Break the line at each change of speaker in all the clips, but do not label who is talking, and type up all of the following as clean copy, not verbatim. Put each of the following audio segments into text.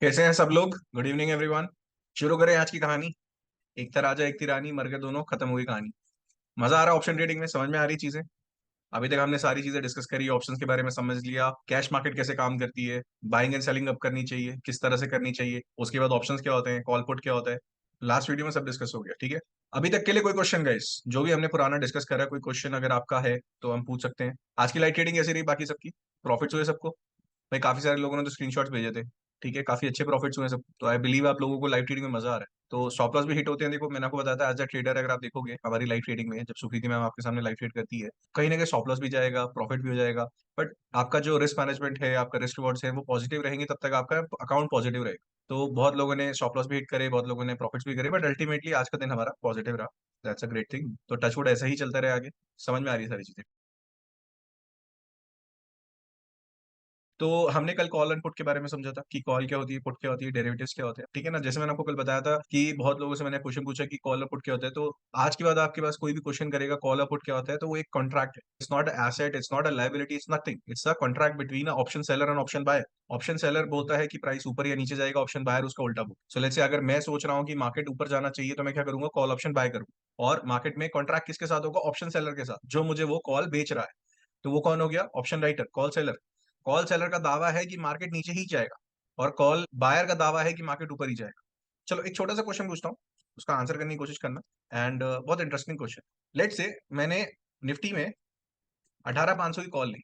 कैसे हैं सब लोग। Good evening everyone. शुरू करें आज की कहानी। एक था राजा एक थी रानी, मर गए दोनों, खत्म हो गई कहानी। मजा आ रहा है ऑप्शन ट्रेडिंग में, समझ में आ रही चीजें। अभी तक हमने सारी चीजें डिस्कस करी, ऑप्शंस के बारे में समझ लिया, कैश मार्केट कैसे काम करती है, बाइंग एंड सेलिंग कब करनी चाहिए, किस तरह से करनी चाहिए, उसके बाद ऑप्शंस क्या होते हैं, कॉल पुट क्या होता है। लास्ट वीडियो में सब डिस्कस हो गया, ठीक है। अभी तक के लिए कोई क्वेश्चन गाइस, जो भी हमने पुराना डिस्कस करा, कोई क्वेश्चन अगर आपका है तो हम पूछ सकते हैं। आज की लाइव ट्रेडिंग कैसी रही बाकी सबकी? प्रॉफिट्स हुए सबको? भाई काफी सारे लोगों ने तो स्क्रीनशॉट्स भेजे थे। ठीक है, काफी अच्छे प्रॉफिट्स हुए सब, तो आई बिलीव आप लोगों को लाइव ट्रेडिंग में मजा आ रहा है। तो स्टॉप लॉस भी हिट होते हैं। देखो मैंने आपको बताया था, एज अ ट्रेडर अगर आप देखोगे हमारी लाइव ट्रेडिंग में, जब सुकृति मैम आपके सामने लाइव ट्रेड करती है, कहीं ना कहीं स्टॉप लॉस भी जाएगा, प्रॉफिट भी हो जाएगा। बट आपका जो रिस्क मैनेजमेंट है, आपका रिस्क रिवॉर्ड्स है, वो पॉजिटिव रहेंगे, तब तक आपका अकाउंट पॉजिटिव रहेगा। तो बहुत लोगों ने स्टॉप लॉस भी हिट करे, बहुत लोगों ने प्रॉफिट्स भी करे, बट अल्टीमेटली आज का दिन हमारा पॉजिटिव रहा। That's a great thing. तो टचवुड ऐसा ही चलता रहे आगे। समझ में आ रही है सारी चीजें। तो हमने कल कॉल एंड पुट के बारे में समझा था कि कॉल क्या होती है, पुट क्या होती है, डेरिवेटिव्स क्या होते हैं, ठीक है ना। जैसे मैंने आपको कल बताया था कि बहुत लोगों से मैंने क्वेश्चन पूछा कि कॉल और पुट क्या होता है, तो आज के बाद आपके पास कोई भी क्वेश्चन करेगा कॉल और पुट क्या होता है, तो वो एक कॉन्ट्रैक्ट है। It's not asset, it's not a liability, it's nothing, it's a contract between option seller and option buyer. Option seller बोलता है कि प्राइस ऊपर या नीचे जाएगा, ऑप्शन बायर उसका उल्टा बोल। सो लेट्स से अगर मैं सोच रहा हूँ कि मार्केट ऊपर जाना चाहिए, तो मैं क्या करूंगा, कॉल ऑप्शन बाय करूंगा। और मार्केट में कॉन्ट्रैक्ट किसके साथ होगा, ऑप्शन सेलर के साथ, जो मुझे वो कॉल बेच रहा है। तो वो कौन हो गया, option writer, call seller. Call seller का दावा है कि मार्केट नीचे ही जाएगा, और कॉल बायर का दावा है कि मार्केट ऊपर ही जाएगा। चलो एक छोटा सा क्वेश्चन पूछता हूँ, उसका आंसर करने की कोशिश करना। एंड बहुत इंटरेस्टिंग क्वेश्चन। लेट से मैंने निफ्टी में 18,500 की कॉल ली,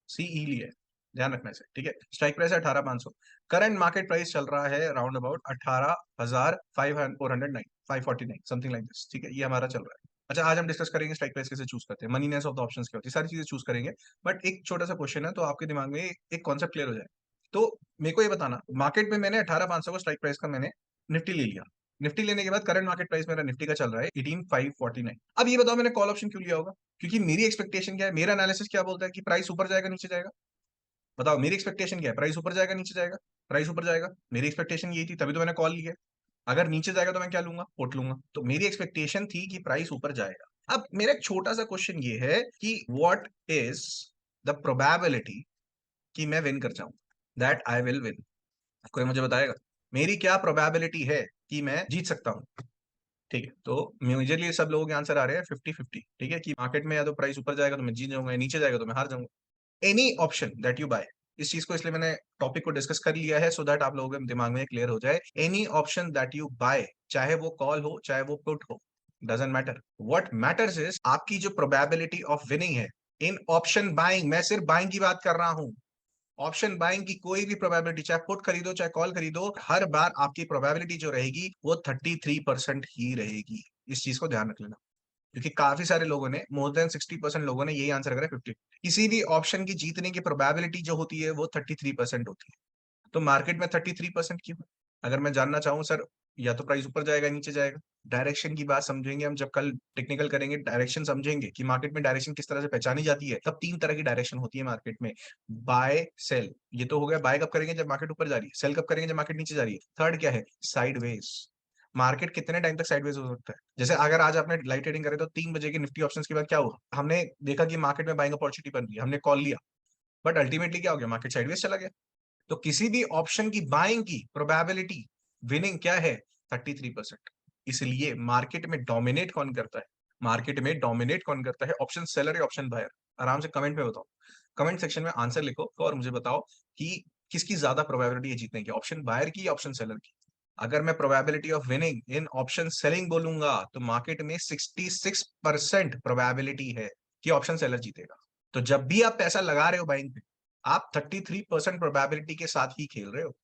सीई ली है, ध्यान रखना इसे, ठीक है। स्ट्राइक प्राइस है 18,500। करंट मार्केट प्राइस चल रहा है round about 18,409, 549 something like this, ठीक है, ये हमारा चल रहा है। अच्छा, आज हम डिस्कस करेंगे स्ट्राइक प्राइस कैसे चूज करते हैं, मनीनेस ऑफ द ऑप्शंस क्या होती है, सारी चीजें चूज करेंगे। बट एक छोटा सा क्वेश्चन है, तो आपके दिमाग में एक कॉन्सेप्ट क्लियर हो जाए। तो मेरे को ये बताना, मार्केट में मैंने 18,500 का स्ट्राइक प्राइस का मैंने निफ्टी ले लिया। निफ्टी लेने के बाद करंट मार्केट प्राइस मेरा निफ्टी का चल रहा है 18,549। अब ये बताओ मैंने कॉल ऑप्शन क्यों लिया होगा? क्योंकि मेरी एक्सपेक्टेशन क्या है, मेरा एनालिसिस क्या बोलता है कि प्राइस ऊपर जाएगा नीचे जाएगा। बताओ मेरी एक्सपेक्टेशन क्या है, प्राइस ऊपर जाएगा नीचे जाएगा? प्राइस ऊपर जाएगा, मेरी एक्सपेक्टेशन यही थी, तभी तो मैंने कॉल ली है। अगर नीचे जाएगा तो मैं क्या लूंगा, पुट लूंगा। तो मेरी एक्सपेक्टेशन थी कि प्राइस ऊपर जाएगा। अब मेरा एक छोटा सा क्वेश्चन ये है कि व्हाट इज द प्रोबेबिलिटी कि मैं विन कर जाऊं, दैट आई विल विन। कोई मुझे बताएगा मेरी क्या प्रोबेबिलिटी है कि मैं जीत सकता हूं? ठीक है, तो मेजरली सब लोगों के आंसर आ रहे हैं 50-50, ठीक है, कि मार्केट में या तो प्राइस ऊपर जाएगा तो मैं जीत जाऊंगा, या नीचे जाएगा तो मैं हार जाऊंगा। Any option that you buy, इस चीज को इसलिए मैंने टॉपिक को डिस्कस कर लिया है, सो दैट आप लोगों के दिमाग में क्लियर हो जाए। Any option that you buy, चाहे वो कॉल हो चाहे वो पुट हो, doesn't matter. What matters is आपकी जो प्रोबेबिलिटी ऑफ विनिंग है इन ऑप्शन बाइंग। मैं सिर्फ बाइंग की बात कर रहा हूं। ऑप्शन बाइंग की कोई भी प्रोबेबिलिटी, चाहे पुट खरीदो चाहे कॉल खरीदो, हर बार आपकी प्रोबेबिलिटी जो रहेगी वो 33% ही रहेगी। इस चीज को ध्यान रख लेना, क्योंकि काफी सारे लोगों ने, मोर देन 60% लोगों ने यही आंसर करा 50। किसी भी ऑप्शन की जीतने की प्रोबेबिलिटी जो होती है वो 33% होती है। तो मार्केट में 33% क्यों है? अगर मैं जानना चाहूँ सर, या तो प्राइस ऊपर जाएगा नीचे जाएगा, डायरेक्शन की बात समझेंगे हम जब कल टेक्निकल करेंगे, डायरेक्शन समझेंगे कि मार्केट में डायरेक्शन किस तरह से पहचानी जाती है। तब तीन तरह की डायरेक्शन होती है मार्केट में, बाय सेल। ये तो हो गया, बाय कब करेंगे जब मार्केट ऊपर जा रही है, सेल कब करेंगे जब मार्केट नीचे जा रही है। थर्ड क्या है, साइडवेज। मार्केट कितने टाइम तक साइडवेज हो सकता है? जैसे अगर आज आपने लाइट ट्रेडिंग करे तो 3 बजे की निफ्टी ऑप्शंस के बाद क्या हुआ, हमने देखा कि मार्केट में बाइंग अपॉर्चुनिटी बन रही है, हमने कॉल लिया, बट अल्टीमेटली क्या हो गया, मार्केट साइडवेज चला गया। तो किसी भी ऑप्शन की बाइंग की प्रोबेबिलिटी विनिंग क्या है, 33%। इसलिए मार्केट में डोमिनेट कौन करता है, मार्केट में डोमिनेट कौन करता है, ऑप्शन सेलर या ऑप्शन बायर? आराम से कमेंट में बताओ, कमेंट सेक्शन में आंसर लिखो और मुझे बताओ कि किसकी ज्यादा प्रोबेबिलिटी है जीतने की, ऑप्शन बायर की या ऑप्शन सेलर की। अगर मैं probability of winning in option selling बोलूंगा तो मार्केट में 66% प्रोबेबिलिटी है कि ऑप्शन सेलर जीतेगा। तो जब भी आप पैसा लगा रहे हो बाइंग पे, आप 33% प्रोबेबिलिटी के साथ ही खेल रहे हो।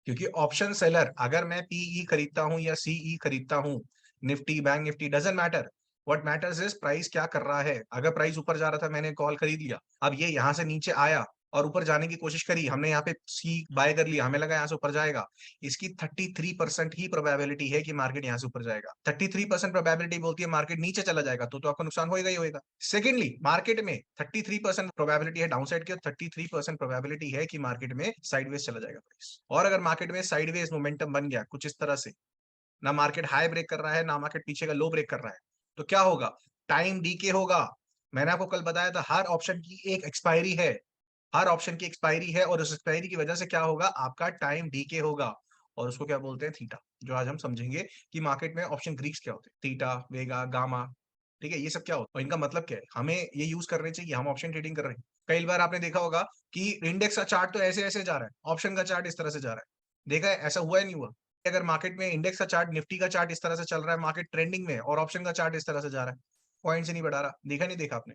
क्योंकि ऑप्शन सेलर, अगर मैं पीई खरीदता हूं या सीई खरीदता हूं, Nifty bank Nifty doesn't matter, what matters is price क्या कर रहा है। अगर प्राइस ऊपर जा रहा था, मैंने कॉल खरीद लिया, अब ये यहां से नीचे आया और ऊपर जाने की कोशिश करी, हमने यहाँ पे सी बाय कर लिया, हमें लगा यहाँ से ऊपर जाएगा, इसकी 33% ही प्रोबेबिलिटी है कि मार्केट यहाँ से ऊपर जाएगा। 33% प्रोबेबिलिटी बोलती है मार्केट नीचे चला जाएगा, तो आपको नुकसान होगा ही होगा। सेकेंडली, मार्केट में 33% प्रोबेबिलिटी है डाउनसाइड की, और 33% प्रोबेबिलिटी है कि मार्केट में साइडवेज चला जाएगा प्राइस। और अगर मार्केट में साइडवेज मोमेंटम बन गया कुछ इस तरह से, ना मार्केट हाई ब्रेक कर रहा है ना मार्केट पीछे का लो ब्रेक कर रहा है, तो क्या होगा, टाइम डीके होगा। मैंने आपको कल बताया था हर ऑप्शन की एक एक्सपायरी है, हर ऑप्शन की एक्सपायरी है और उस एक्सपायरी की वजह से क्या होगा, आपका टाइम डीके होगा और उसको क्या बोलते हैं, थीटा। जो आज हम समझेंगे कि मार्केट में ऑप्शन ग्रीक्स क्या होते हैं, थीटा, वेगा, गामा, ठीक है? ये सब क्या होता है और इनका मतलब क्या है? हमें ये यूज़ करने चाहिए, हम ऑप्शन ट्रेडिंग कर रहे हैं। कई बार आपने देखा होगा कि इंडेक्स का चार्ट तो ऐसे-ऐसे जा रहा है, ऑप्शन का चार्ट इस तरह से जा रहा है। देखा है, ऐसा हुआ है, नहीं हुआ? अगर मार्केट में इंडेक्स का चार्ट, निफ्टी का चार्ट इस तरह से चल रहा है, मार्केट ट्रेंडिंग में है और ऑप्शन का चार्ट इस तरह से जा रहा है, पॉइंट्स ही नहीं बढ़ा रहा। देखा नहीं देखा आपने?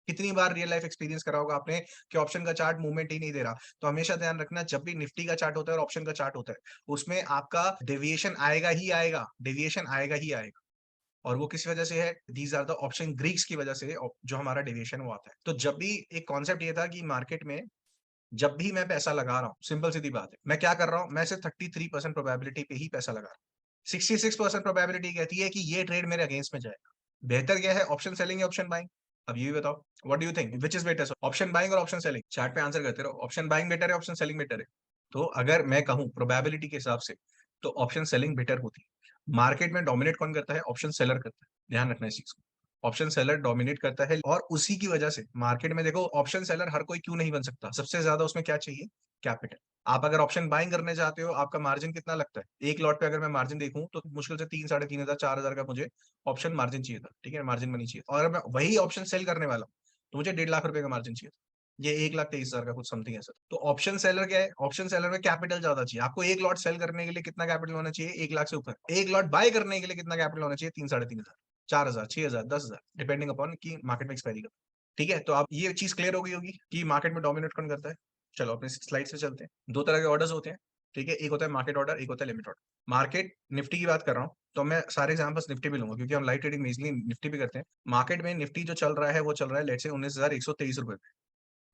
कितनी बार रियल लाइफ एक्सपीरियंस करा होगा आपने कि ऑप्शन का चार्ट मूवमेंट ही नहीं दे रहा। तो हमेशा ध्यान रखना, जब भी निफ्टी का चार्ट होता है और ऑप्शन का चार्ट होता है, उसमें आपका डेविएशन आएगा ही आएगा, डेविएशन आएगा ही आएगा। और वो किस वजह से है? These are the option Greeks की वजह से जो हमारा डेविएशन वो आता है। तो जब भी एक कॉन्सेप्ट ये था कि मार्केट में जब भी मैं पैसा लगा रहा हूँ, सिंपल सीधी बात है, मैं क्या कर रहा हूँ? मैं सिर्फ 33% प्रोबेबिलिटी पे ही पैसा लगा रहा हूँ। 66% प्रोबेबिलिटी कहती है कि ये ट्रेड मेरे अगेंस्ट में जाएगा। बेहतर क्या है, ऑप्शन सेलिंग या ऑप्शन बाइंग? अब ये भी बताओ, what do you think which is better, option buying और ऑप्शन सेलिंग? चार्ट पे आंसर करते रहो, ऑप्शन बाइंग बेटर है, ऑप्शन सेलिंग बेटर है? तो अगर मैं कहूँ प्रोबेबिलिटी के हिसाब से, तो ऑप्शन सेलिंग बेटर होती है। मार्केट में डोमिनेट कौन करता है? ऑप्शन सेलर करता है। ध्यान रखना इस चीज़ को। ऑप्शन सेलर डोमिनेट करता है और उसी की वजह से मार्केट में देखो, ऑप्शन सेलर हर कोई क्यों नहीं बन सकता? सबसे ज्यादा उसमें क्या चाहिए? कैपिटल। आप अगर ऑप्शन बाइंग करने जाते हो, आपका मार्जिन कितना लगता है? एक लॉट पे अगर मैं मार्जिन देखूं तो मुश्किल से 3, 3,500, 4,000 का मुझे ऑप्शन मार्जिन चाहिए था। ठीक है, मार्जिन मनी चाहिए, और अगर मैं वही ऑप्शन सेल करने वाला हूं तो मुझे 1.5 लाख रुपए का मार्जिन चाहिए था। ये 1,23,000 का कुछ समथिंग ऐसा। तो ऑप्शन सेलर क्या है? ऑप्शन सेलर में कैपिटल ज्यादा चाहिए। आपको एक लॉट सेल करने के लिए कितना कैपिटल होना चाहिए? 1 लाख से ऊपर। एक लॉट बाय करने के लिए कितना कैपिटल होना चाहिए? 3, 3,500, 4,000, 6,000, 10,000, डिपेंडिंग अपॉन कि मार्केट में एक्सपायरी का। ठीक है, तो आप ये चीज क्लियर हो गई होगी कि मार्केट में डोमिनेट कौन करता है। चलो अपने स्लाइड से चलते हैं। दो तरह के ऑर्डर्स होते हैं, ठीक है? एक होता है मार्केट ऑर्डर, एक होता है लिमिट ऑर्डर। मार्केट निफ्टी की बात कर रहा हूँ, तो मैं सारे एग्जांपल्स निफ्टी भी लूंगा क्योंकि हम लाइव ट्रेडिंग में इजिली निफ्टी भी करते हैं। मार्केट में निफ्टी जो चल रहा है वो चल रहा है लेट्स से 19,123 रुपए पे,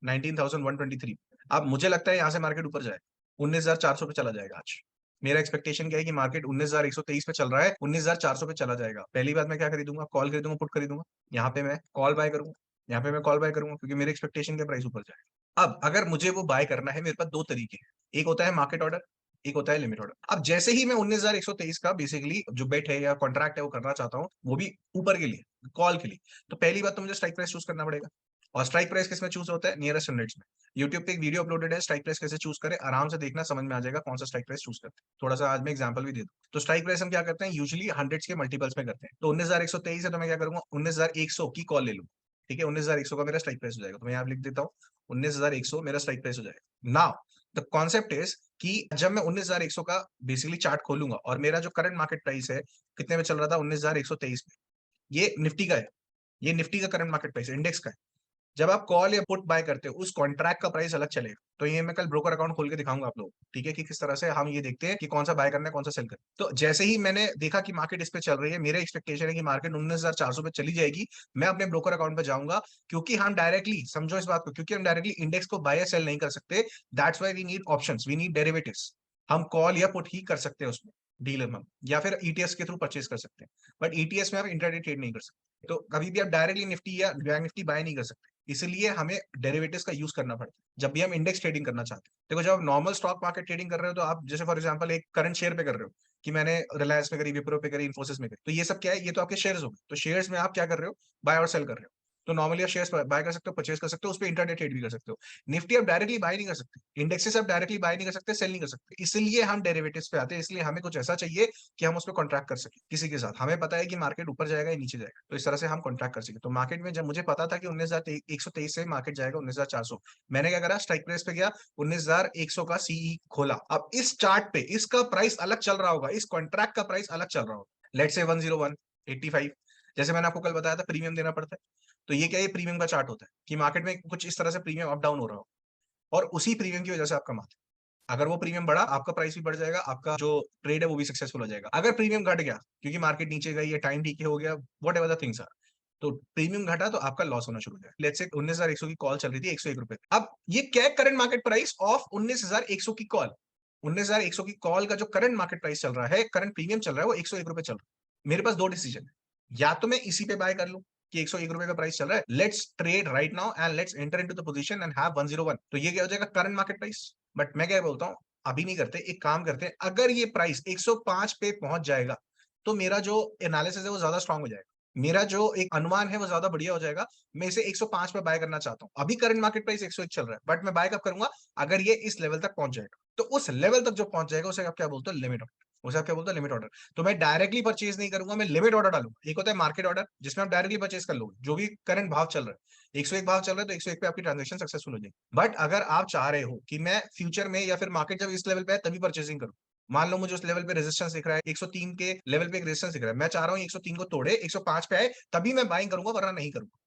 19,123। अब मुझे लगता है यहाँ से मार्केट ऊपर जाए, 19,400 पे चला जाएगा आज। मेरा एक्सपेक्टेशन क्या है कि मार्केट 19,123 पे चल रहा है, 19,400 पे चला जाएगा। पहली बात मैं क्या खरीदूंगा? Call खरीदूंगा, put खरीदूंगा। यहाँ पे मैं कॉल बाय करूंगा, यहाँ पे मैं कॉल बाय करूंगा क्योंकि मेरे एक्सपेक्टेशन के प्राइस ऊपर जाएगा। अब अगर मुझे वो बाय करना है, मेरे पास दो तरीके हैं, एक होता है मार्केट ऑर्डर, एक होता है लिमिट ऑर्डर। अब जैसे ही मैं 19,123 का बेसिकली जो बेट है या कॉन्ट्रैक्ट है वो करना चाहता हूँ, वो भी ऊपर के लिए, कॉल के लिए, तो पहली बात तो मुझे स्ट्राइक प्राइस चूज करना पड़ेगा। और स्ट्राइक प्राइस किसमें चूज होता है? नियरेस्ट हंड्रेड्स में। यूट्यूब पे एक वीडियो अपलोडेड है, स्ट्राइक प्राइस कैसे चूज करें, आराम से देखना, समझ में आ जाएगा कौन सा स्ट्राइक प्राइस चूज करते हैं। थोड़ा सा आज मैं एग्जांपल भी दे दूं। तो स्ट्राइक प्राइस हम क्या करते हैं? यूजुअली हंड्रेड्स के मल्टीपल्स में करते हैं। तो 19,123 है तो मैं क्या करूंगा? 19,100 की कॉल ले लूंगा। ठीक है, 19,100 का मेरा स्ट्राइक प्राइस हो जाएगा, तो मैं यहाँ लिख देता हूँ 19,100 मेरा स्ट्राइक प्राइस हो जाएगा। नाउ द कॉन्सेप्ट इज कि जब मैं 19,100 का बेसिकली चार्ट खोलूंगा और मेरा जो करंट मार्केट प्राइस है कितने में चल रहा था? 19,123 में। ये निफ्टी का है, ये निफ्टी का करंट मार्केट प्राइस है, इंडेक्स का है। जब आप कॉल या पुट बाय करते हो, उस कॉन्ट्रैक्ट का प्राइस अलग चलेगा। तो ये मैं कल ब्रोकर अकाउंट खोल के दिखाऊंगा आप लोगों को, ठीक है, कि किस तरह से हम ये देखते हैं कि कौन सा बाय करना है, कौन सा सेल करना है। तो जैसे ही मैंने देखा कि मार्केट इस पे चल रही है, मेरा एक्सपेक्टेशन है कि मार्केट 19,400 पे चली जाएगी, मैं अपने ब्रोकर अकाउंट पे जाऊंगा, क्योंकि हम डायरेक्टली, समझो इस बात को, क्योंकि हम डायरेक्टली इंडेक्स को बाय या सेल नहीं कर सकते। That's why we need options, we need derivatives. हम कॉल या पुट ही कर सकते हैं उसमें, डीलर में, या फिर ईटीएस के थ्रू परचेज कर सकते हैं। बट ईटीएस में आप इंटरडे ट्रेड नहीं कर सकते, तो कभी भी आप डायरेक्टली निफ्टी या बैंक निफ्टी बाय नहीं कर सकते। इसलिए हमें डेरिवेटिव्स का यूज करना पड़ता है जब भी हम इंडेक्स ट्रेडिंग करना चाहते हैं। देखो, जब आप नॉर्मल स्टॉक मार्केट ट्रेडिंग कर रहे हो तो आप जैसे फॉर एग्जांपल एक करंट शेयर पे कर रहे हो कि मैंने रिलायंस में करी, विप्रो पे करी, इन्फोसिस में करी, तो ये सब क्या है? ये तो आपके शेयर्स हो गए। तो शेयर्स में आप क्या कर रहे हो? बाय और सेल कर रहे हो। तो नॉर्मली आप शेयर्स बाय कर सकते हो, परचेज कर सकते हो, उस पर इंटरनेट ट्रेड भी कर सकते हो। निफ्टी आप डायरेक्टली बाय नहीं कर सकते, इंडेक्सेस आप डायरेक्टली बाय नहीं कर सकते, सेल नहीं कर सकते। इसलिए हम डेरिवेटिव्स पे आते हैं। इसलिए हमें कुछ ऐसा चाहिए कि हम उस पर कॉन्ट्रैक्ट कर सके किसी के साथ। हमें पता है कि मार्केट ऊपर जाएगा या नीचे जाएगा, तो इस तरह से हम कॉन्ट्रैक्ट कर सके। तो मार्केट में जब मुझे पता था कि 19,123 से मार्केट जाएगा 19,400, मैंने क्या करा? स्ट्राइक प्राइस पे गया, 19,100 का सीई खोला। अब इस चार्ट पे इसका प्राइस अलग चल रहा होगा, इस कॉन्ट्रैक्ट का प्राइस अलग चल रहा होगा, लेट्स से 101.85। जैसे मैंने आपको कल बताया था, प्रीमियम देना पड़ता है। तो ये क्या है? प्रीमियम का चार्ट होता है कि मार्केट में कुछ इस तरह से प्रीमियम अप डाउन हो रहा हो, और उसी प्रीमियम की वजह से आप कमाते हैं। अगर वो प्रीमियम बढ़ा, आपका प्राइस भी बढ़ जाएगा, आपका जो ट्रेड है वो भी सक्सेसफुल हो जाएगा। अगर प्रीमियम घट गया क्योंकि मार्केट नीचे गई या टाइम डीके हो गया, व्हाटएवर द थिंग्स आर, तो प्रीमियम घटा तो आपका लॉस होना शुरू हो जाएगा। लेट्स से 19,100 की कॉल चल रही थी 101 रुपए। अब ये क्या है? करंट मार्केट प्राइस ऑफ 19,100 की कॉल। 19,100 की कॉल का जो करंट मार्केट प्राइस चल रहा है, करंट प्रीमियम चल रहा है, वो 101 रुपए चल रहा है। मेरे पास दो डिसीजन है, या तो मैं इसी पे बाय कर लूं कि 101 रुपए का प्राइस चल रहा है, let's trade right now and let's enter into the position and have 101। तो ये क्या हो जाएगा? Current market price. बट मैं क्या बोलता हूं, अभी नहीं करते, एक काम करते हैं, अगर ये प्राइस 105 पे पहुंच जाएगा तो मेरा जो एनालिसिस है वो ज्यादा स्ट्रांग हो जाएगा। मेरा जो एक अनुमान है वो ज़्यादा बढ़िया हो जाएगा। मैं इसे 105 पे बाय करना चाहता हूँ। अभी करंट मार्केट प्राइस 101 चल रहा है, बट मैं बाय कब करूँगा? अगर ये इस लेवल तक पहुँच जाएगा। तो उस लेवल तक जो पहुँच जाएगा उसे आप क्या बोलते हो? Limit order. उसे आप क्या बोलते हो? Limit order. तो मैं डायरेक्टली परचेज़ नहीं करूँगा, मैं लिमिट ऑर्डर डालूँगा। एक होता है मार्केट ऑर्डर जिसमें आप डायरेक्टली परचेज़ कर लोगे, जो भी करंट भाव चल रहा है। 101 भाव चल रहा है तो 101 पे आपकी ट्रांज़ैक्शन सक्सेसफुल हो जाएगी। बट अगर आप चाह रहे हो कि मैं फ्यूचर में या फिर मार्केट जब इस लेवल पे है तभी परचेज़िंग करूँ। मान लो मुझे उस लेवल पे रेजिस्टेंस दिख रहा है, 103 के लेवल पे एक रेजिस्टेंस दिख रहा है। मैं चाह रहा हूँ 103 को तोड़े, 105 पे आए, तभी मैं बाइंग करूँगा वरना नहीं करूँगा।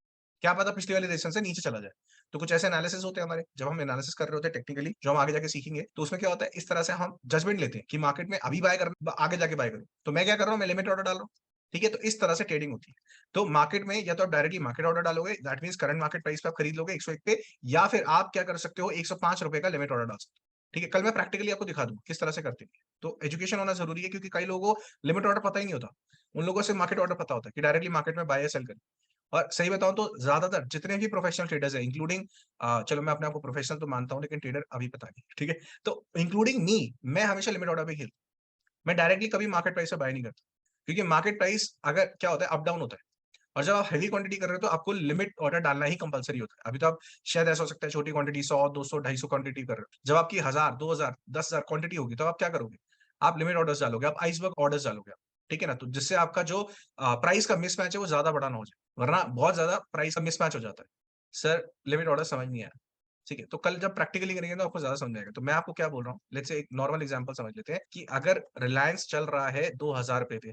क्या पता पिछली वाली रेजिस्टेंस से नीचे चला जाए। तो कुछ ऐसे एनालिसिस होते हैं हमारे, जब हम एनालिसिस कर रहे होते हैं टेक्निकली, जो हम आगे जाके सीखेंगे, तो उसमें क्या होता है, इस तरह से हम जजमेंट लेते हैं कि मार्केट में अभी बाय करना आगे जाके बाय करूँ। तो मैं क्या कर रहा हूँ, मैं लिमिट ऑर्डर डाल रहा हूँ। ठीक है? तो इस तरह से ट्रेडिंग होती है। तो मार्केट में या तो आप डायरेक्टली मार्केट ऑर्डर डालोगे, that means current market price पे आप खरीद लोगे 101 पे, या फिर आप क्या कर सकते हो, ₹105 का लिमिट ऑर्डर डाल सकते हो। ठीक है? कल मैं प्रैक्टिकली आपको दिखा दूँगा किस तरह से करते हैं। तो एजुकेशन होना ज़रूरी है क्योंकि कई लोगों को लिमिट ऑर्डर पता ही नहीं होता। उन लोगों को सिर्फ मार्केट ऑर्डर पता होता है कि डायरेक्टली मार्केट में बाय या सेल करें। और सही बताऊँ तो ज़्यादातर जितने भी प्रोफेशनल ट्रेडर्स हैं इंक्लूडिंग चलो मैं अपने आप को प्रोफेशनल तो मानता हूँ लेकिन ट्रेडर अभी पता नहीं, ठीक है? तो इंक्लूडिंग मी मैं हमेशा लिमिट ऑर्डर पे खेलता हूँ। मैं डायरेक्टली कभी मार्केट प्राइस से बाय नहीं करता। क्योंकि मार्केट प्राइस अगर क्या होता है अप डाउन होता है और जब आप हेवी क्वांटिटी कर रहे हो तो आपको लिमिट ऑर्डर डालना ही कंपल्सरी होता है। अभी तो आप शायद ऐसा हो सकता है छोटी क्वांटिटी 100, 200, 250 क्वांटिटी कर रहे हो। जब आपकी 1000, 2000, 10,000 क्वांटिटी होगी तो आप क्या करोगे? आप लिमिट ऑर्डर्स डालोगे, आप आइसबर्ग ऑर्डर्स डालोगे आप, ठीक है ना? तो जिससे आपका जो प्राइस का मिसमैच है वो ज़्यादा बड़ा ना हो जाए, वरना बहुत ज़्यादा प्राइस का मिसमैच हो जाता है। सर लिमिट ऑर्डर समझ नहीं आया, ठीक है? तो कल जब प्रैक्टिकली करेंगे तो आपको ज़्यादा समझ आएगा। तो मैं आपको क्या बोल रहा हूँ, लेट्स से एक नॉर्मल एग्जांपल समझ लेते हैं कि अगर रिलायंस चल रहा है ₹2000 पे,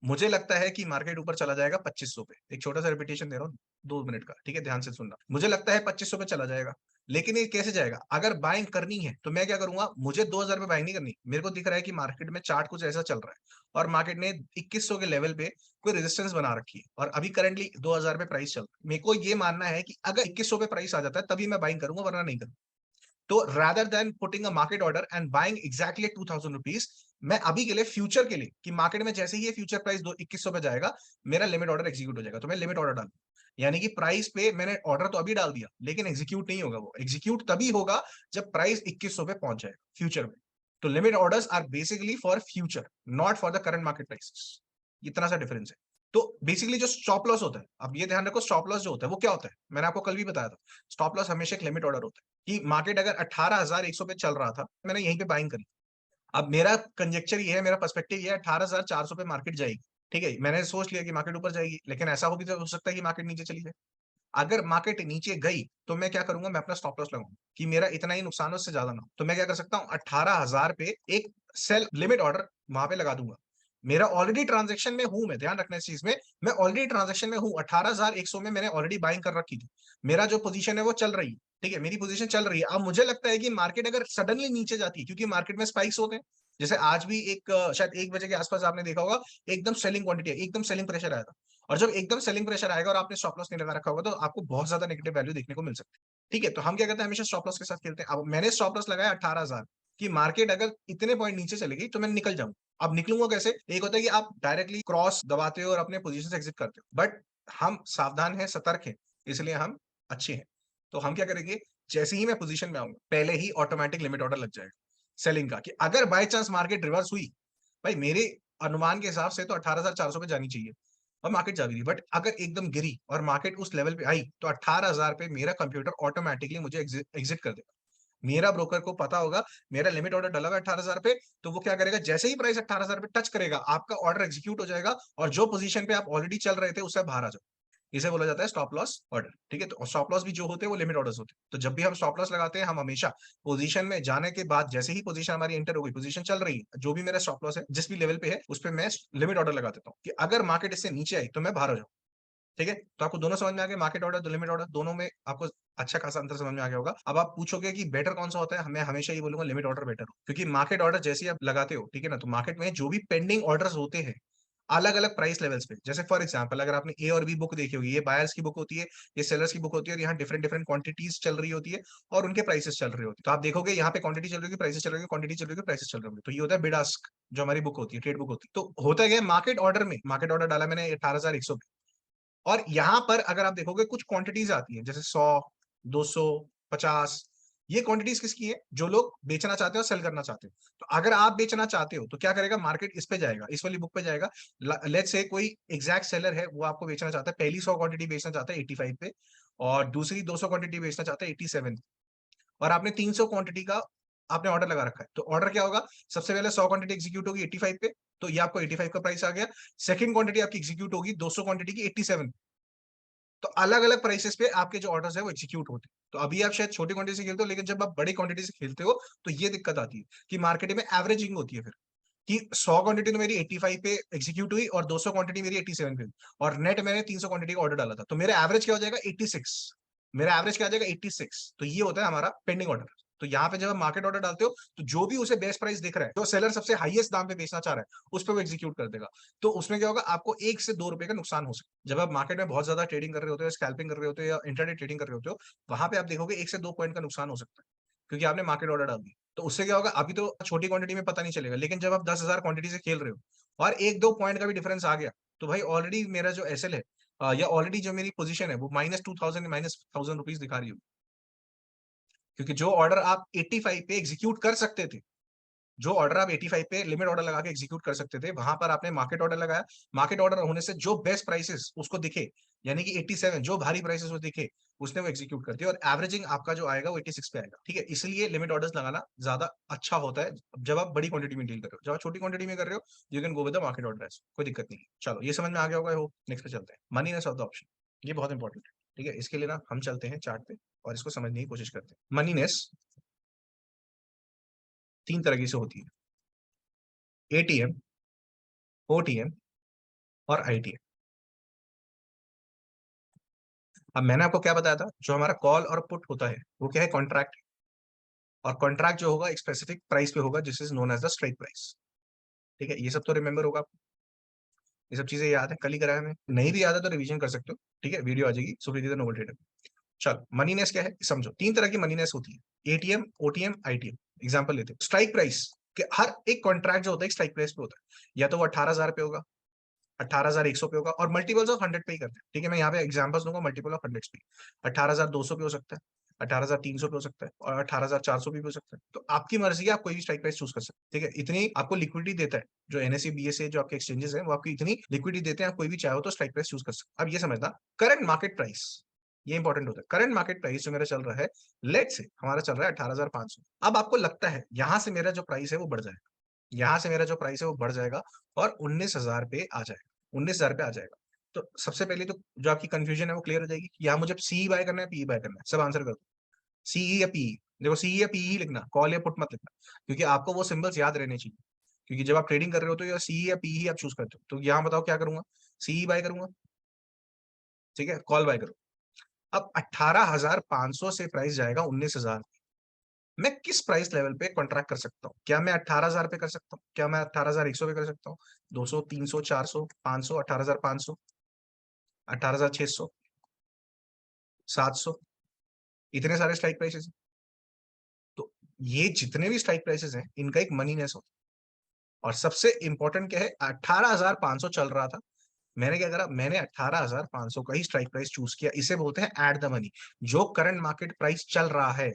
मुझे लगता है कि मार्केट ऊपर चला जाएगा 2500 पे। एक छोटा-सा रिपिटेशन दे रहा हूँ 2 मिनट का, ठीक है? ध्यान से सुनना। मुझे लगता है 2500 पे चला जाएगा, लेकिन ये कैसे जाएगा? अगर बाइंग करनी है, तो मैं क्या करूँगा? मुझे 2000 पे बाइंग नहीं करनी। मेरे को दिख रहा है कि मार्केट में चार्ट कुछ ऐसा चल रहा है और मार्केट ने 2100 के लेवल पे कोई रेजिस्टेंस बना रखी है और अभी करंटली 2000 पे प्राइस चल रहा है। मेरे को ये मानना है कि अगर 2100 पे प्राइस आ जाता है, तभी मैं बाइंग करूँगा, वरना नहीं करूँगा। तो rather than putting a market order and buying exactly at ₹2000 मैं अभी के लिए फ्यूचर के लिए कि मार्केट में जैसे ही ये फ्यूचर प्राइस 2100 पे जाएगा, मेरा लिमिट ऑर्डर एग्जीक्यूट हो जाएगा। तो मैं लिमिट ऑर्डर डालूँ। यानी कि प्राइस पे मैंने ऑर्डर तो अभी डाल दिया, लेकिन एग्जीक्यूट नहीं होगा वो। एग्जीक्यूट तभी होगा जब प्राइस 2100 पे पहुँच जाएगा फ्यूचर में। तो limit orders are basically for future, not for the current market prices. इतना सा डिफरेंस है। तो बेसिकली जो स्टॉप लॉस होता है, अब ये ध्यान रखो स्टॉप लॉस जो होता है वो क्या होता है? मैंने आपको कल भी बताया था। स्टॉप लॉस हमेशा एक लिमिट ऑर्डर होता है कि मार्केट अगर 18,100 पे चल रहा था, मैंने यहीं पे बाइंग करी। अब मेरा कंजेक्चर ये है, मेरा पर्सपेक्टिव ये है 18,400 पे मार्केट जाएगी, ठीक है? मैंने सोच लिया कि मार्केट ऊपर जाएगी, लेकिन ऐसा हो भी तो हो सकता है कि मार्केट नीचे चली जाए। अगर मार्केट नीचे गई, तो मैं क्या करूँगा, मैं अपना स्टॉप लॉस लगाऊँगा कि मेरा इतना ही नुकसान हो, उससे ज़्यादा ना हो। तो मैं क्या कर सकता हूँ, 18,000 पे एक सेल लिमिट ऑर्डर वहाँ पे लगा दूँगा। मेरा ऑलरेडी ट्रांज़ैक्शन में हूँ मैं, ध्यान रखना इस चीज़ में, मैं ऑलरेडी ट्रांज़ैक्शन में हूँ, 18,100 में मैंने ऑलरेडी बाइंग कर रखी थी। मेरा जो पोज़ीशन है वो चल रही है, ठीक है? मेरी पोज़ीशन चल रही है। अब मुझे लगता है कि मार्केट अगर सडनली नीचे जाती है, क्योंकि मार्केट में स्पाइक्स होते हैं। जैसे आज भी एक शायद 1 बजे के आस-पास आपने देखा होगा, एकदम सेलिंग क्वांटिटी है, एकदम सेलिंग प्रेशर आया था। और जब एकदम सेलिंग प्रेशर आएगा और आपने स्टॉप लॉस नहीं लगा रखा होगा, तो आपको बहुत ज़्यादा नेगेटिव वैल्यू देखने को मिल सकती है। ठीक है? तो हम क्या करते हैं, हमेशा स्टॉप लॉस के साथ खेलते हैं। अब मैंने स्टॉप लॉस लगाया 18,000 कि मार्केट अगर इतने पॉइंट नीचे चलेगी, तो मैं निकल जाऊँ। अब निकलूँगा कैसे? एक होता है कि आप डायरेक्टली क्रॉस दबाते हो और अपने पोज़ीशन से एग्ज़िट करते हो। बट हम सावधान हैं, सतर्क हैं, इसलिए हम अच्छे हैं। तो हम क्या करेंगे, जैसे ही मैं पोज़ीशन में आऊँगा, पहले ही ऑटोमैटिक लिमिट ऑर्डर लग जाएगा सेलिंग का कि अगर बाय चांस मार्केट रिवर्स हुई, भाई मेरे अनुमान के हिसाब से तो 18,400 पे जानी चाहिए और मार्केट जा भी रही। बट अगर एकदम गिरी और मार्केट उस लेवल पे आई, तो 18,000 पे मेरा कंप्यूटर ऑटोमैटिकली मुझे एग्ज़िट कर देगा। मेरा ब्रोकर को पता होगा, मेरा लिमिट ऑर्डर डला हुआ है 18,000 पे, तो वो क्या करेगा, जैसे ही प्राइस 18,000 पे टच करेगा, आपका ऑर्डर एग्ज़ीक्यूट हो जाएगा और जो पोज़ीशन पे आप ऑलरेडी चल रहे थे, उससे आप बाहर आ जाओ। इसे बोला जाता है स्टॉप लॉस ऑर्डर, ठीक है? तो स्टॉप लॉस भी जो होते हैं वो लिमिट ऑर्डर्स होते हैं। तो जब भी हम स्टॉप लॉस लगाते हैं, हम हमेशा पोज़ीशन में जाने के बाद जैसे ही पोज़ीशन हमारी एंटर हो गई, पोज़ीशन चल रही है, जो भी मेरा स्टॉप लॉस है, जिस भी लेवल पे है, उस पे मैं लिमिट ऑर्डर लगा देता हूँ कि अगर मार्केट इससे नीचे आई, तो मैं बाहर हो जाऊँ। ठीक है? तो आपको दोनों समझ में आ गए, मार्केट ऑर्डर, लिमिट ऑर्डर दोनों में आपको अच्छा खासा अंतर समझ में आ गया होगा। अब आप पूछोगे कि बेटर कौन-सा होता है? मैं हमेशा ये बोलूँगा लिमिट ऑर्डर बेटर हो, क्योंकि मार्केट ऑर्डर जैसे ही आप लगाते हो, ठीक है ना? तो मार्केट में जो भी पेंडिंग ऑर्डर्स होते हैं, अलग-अलग प्राइस लेवल्स पे, जैसे फॉर एग्जांपल अगर आपने ए और बी बुक देखी होगी, ये बायर्स की बुक होती है, ये सेलर्स की बुक होती है और यहाँ डिफरेंट-डिफरेंट क्वांटिटीज़ चल रही होती है और उनके प्राइसेस चल रहे होते हैं। तो आप देखोगे यहाँ पे क्वांटिटी चल रही होगी, प्राइसेस चल रही होगी, क्वांटिटी चल रही होगी, प्राइसेस चल रहे होंगे। तो ये होता है बिड आस्क, जो हमारी बुक होती है, ट्रेड बुक होती है। तो होता क्या है, मार्केट ऑर्डर डाला मैंने 18,100 पे और यहाँ पर अगर आप देखोगे कुछ क्वांटिटीज़ आती हैं, जैसे 100, 200, 50, ये क्वांटिटीज किसकी है? जो लोग बेचना चाहते हो, सेल करना चाहते हो। तो अगर आप बेचना चाहते हो तो क्या करेगा मार्केट? इस पे जाएगा, इस वाली बुक पे जाएगा। लेट्स से कोई एग्जैक्ट सेलर है, वो आपको बेचना चाहता है, पहली 100 क्वांटिटी बेचना चाहता है 85 पे, और दूसरी 200 क्वांटिटी बेचना चाहता है 87, और आपने 300 क्वांटिटी का आपने ऑर्डर लगा रखा है। तो ऑर्डर क्या होगा? सबसे पहले 100 क्वांटिटी एग्जीक्यूट होगी 85 पे, तो ये आपको 85 का प्राइस आ गया। सेकंड क्वांटिटी आपकी एग्जीक्यूट होगी 200 क्वांटिटी की 87। तो अलग अलग प्राइसेस पे आपके जो ऑर्डर्स है वो एग्जीक्यूट होते हैं। तो अभी आप शायद छोटी क्वांटिटी से खेलते हो, लेकिन जब आप बड़ी क्वांटिटी से खेलते हो तो ये दिक्कत आती है कि मार्केट में एवरेजिंग होती है फिर, कि 100 क्वांटिटी तो मेरी 85 पे एग्जीक्यूट हुई और 200 क्वांटिटी मेरी 87 पे हुई, और नेट मैंने 300 क्वांटिटी का ऑर्डर डाला था, तो मेरा एवरेज क्या हो जाएगा? 86। मेरा एवरेज क्या आ जाएगा? 86। तो ये होता है हमारा पेंडिंग ऑर्डर। तो यहाँ पे जब आप मार्केट ऑर्डर डालते हो तो जो भी उसे बेस्ट प्राइस दिख रहा है, जो सेलर सबसे हाईएस्ट दाम पे बेचना चाह रहा है, उस पर वो एग्जीक्यूट कर देगा। तो उसमें क्या होगा? आपको 1 से 2 रुपए का नुकसान हो सकता है। जब आप मार्केट में बहुत ज्यादा ट्रेडिंग कर रहे होते हो, स्कैल्पिंग कर रहे होते हो, या इंटरनेट ट्रेडिंग कर रहे होते हो, वहां पे आप देखोगे 1 से 2 पॉइंट का नुकसान हो सकता है, क्योंकि आपने मार्केट ऑर्डर डाल दी। तो उससे क्या होगा? अभी तो छोटी क्वांटिटी में पता नहीं चलेगा, लेकिन जब आप 10,000 क्वांटिटी से खेल रहे हो और 1-2 पॉइंट का भी डिफरेंस आ गया, तो भाई ऑलरेडी मेरा जो एसएल है, या ऑलरेडी जो मेरी पोजीशन है, वो -2000 -1000 रुपीज दिखा रही हो, क्योंकि जो ऑर्डर आप 85 पे एग्जीक्यूट कर सकते थे, जो ऑर्डर आप 85 पे लिमिट ऑर्डर लगा के एग्जीक्यूट कर सकते थे, वहां पर आपने मार्केट ऑर्डर लगाया। मार्केट ऑर्डर होने से जो बेस्ट प्राइसेस उसको दिखे, यानी कि 87 जो भारी प्राइसेस वो दिखे, उसने वो एग्जीक्यूट कर दिया, और एवरेजिंग आपका जो आएगा वो 86 पे आएगा। ठीक है, इसलिए लिमिट ऑर्डर्स लगाना ज्यादा अच्छा होता है जब आप बड़ी क्वांटिटी में डील कर रहे हो। जब आप छोटी क्वांटिटी में कर रहे हो, you can go with the market order, कोई दिक्कत नहीं है। चलो, ये समझ में आ गया होगा। हो, नेक्स्ट पे चलते हैं। मनीनेस ऑफ द ऑप्शन, ये बहुत इंपॉर्टेंट है। ठीक है, इसके लिए ना हम चलते हैं चार्ट पे और इसको समझने की कोशिश करते हैं। मनीनेस 3 तरह से होती है: एटीएम, ओटीएम और आईटीएम। अब मैंने आपको क्या बताया था? जो हमारा कॉल और पुट होता है वो क्या है? कॉन्ट्रैक्ट। और कॉन्ट्रैक्ट जो होगा एक स्पेसिफिक प्राइस पे होगा, जिस is known as the strike price. ठीक है, ये सब तो रिमेंबर होगा आपको, ये सब चीजें याद है, कल ही कराया मैं। नहीं भी याद है तो रिवीजन कर सकते हो। ठीक है, वीडियो आ जाएगी सुप्रीति नोबल ट्रेडर। चलो, मनीनेस क्या है समझो। 3 तरह की मनीनेस होती है: एटीएम, ओटीएम, आईटीएम। एग्जाम्पल लेते हैं। स्ट्राइक प्राइस के हर एक कॉन्ट्रैक्ट जो होता है स्ट्राइक प्राइस पे होता है, या तो वो 18,000 पे होगा, 18,100 पे होगा, और मल्टीपल्स ऑफ 100 पे ही करते हैं। ठीक है, मैं यहाँ पे एग्जांपल्स दूंगा मल्टीपल ऑफ 100 पे। 18,200 पे हो सकता है, 18,300 पे हो सकता है, और 18,400 भी हो सकता है। तो आपकी मर्जी है, आप कोई भी स्ट्राइक प्राइस चूज कर सकते हैं। ठीक है, इतनी आपको लिक्विडिटी देता है जो एनएससी बीएसए जो आपके एक्सचेंजेस है, वो आपकी इतनी लिक्विडिटी देते हैं, आप कोई भी चाहो तो स्ट्राइक प्राइस चूज कर सकते हैं। अब ये समझना, करंट मार्केट प्राइस, ये इंपॉर्टेंट होता है। करंट मार्केट प्राइस जो मेरा चल रहा है, लेट से हमारा चल रहा है 18,500। अब आपको लगता है यहां से मेरा जो प्राइस है वो बढ़ जाएगा, यहां से मेरा जो प्राइस है वो बढ़ जाएगा और 19,000 पे आ जाएगा, 19,000 पे आ जाएगा। तो सबसे पहले तो जो आपकी कंफ्यूजन है वो क्लियर हो जाएगी कि यहाँ मुझे सी बाय करना है, पी बाय करना है। सब आंसर कर दो, सीई या पीई। देखो, सीई या पीई लिखना, कॉल या पुट मत लिखना, क्योंकि आपको वो सिंबल्स याद रहने चाहिए। क्योंकि जब आप ट्रेडिंग कर रहे हो तो या सीई या पीई आप चूज करते हो। तो यहाँ बताओ क्या करूंगा? सीई बाय करूंगा, ठीक है, कॉल बाय करो। अब 18,500 से प्राइस जाएगा 19,000। मैं किस प्राइस लेवल पे कॉन्ट्रैक्ट कर सकता हूँ? क्या मैं 18,000 पे कर सकता हूँ? क्या मैं 18,100 पे कर सकता हूँ? 200, 300, 400, 500, 18,500, 18,600, 700, इतने सारे स्ट्राइक प्राइसेस। तो ये जितने भी स्ट्राइक प्राइसेस हैं, इनका एक मनीनेस होता है। और सबसे इंपॉर्टेंट क्या है? 18,500 चल रहा था, मैंने क्या करा? मैंने 18,500 का ही स्ट्राइक प्राइस चूज किया। इसे बोलते हैं एट द मनी। जो करंट मार्केट प्राइस चल रहा है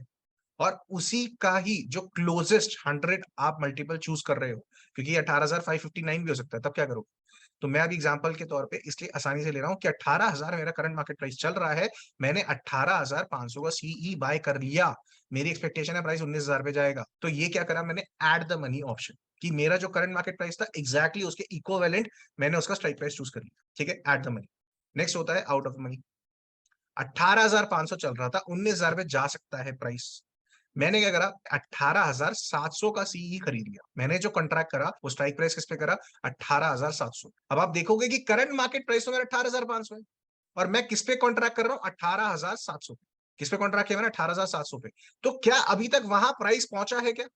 और उसी का ही जो क्लोजेस्ट 100 आप मल्टीपल चूज कर रहे हो, क्योंकि 18,559 भी हो सकता है, तब क्या करोगे? तो मैं अभी एग्जांपल के तौर पे इसलिए आसानी से ले रहा हूं कि 18,000 मेरा करंट मार्केट प्राइस चल रहा है, मैंने 18,500 का सीई बाय कर लिया, मेरी एक्सपेक्टेशन है प्राइस 19,000 पे जाएगा। तो ये क्या करा मैंने? एट द मनी ऑप्शन, कि मेरा जो करंट मार्केट प्राइस था एग्जैक्टली उसके इक्विवेलेंट मैंने उसका स्ट्राइक प्राइस चूज कर लिया। ठीक है, एट द मनी। नेक्स्ट होता है आउट ऑफ मनी। 18,500 चल रहा था, 19,000 पे जा सकता है प्राइस। मैंने क्या करा? 18,700 का सीई खरीद लिया। मैंने जो कॉन्ट्रैक्ट करा वो स्ट्राइक प्राइस किस पे करा? 18,700। अब आप देखोगे कि करंट मार्केट प्राइस तो मेरा 18,500 है, और मैं किस पे कॉन्ट्रैक्ट कर रहा हूं? 18,700 पे। किस पे कॉन्ट्रैक्ट किया मैंने? 18,700 पे। तो क्या अभी तक वहां प्राइस पहुंचा है क्या?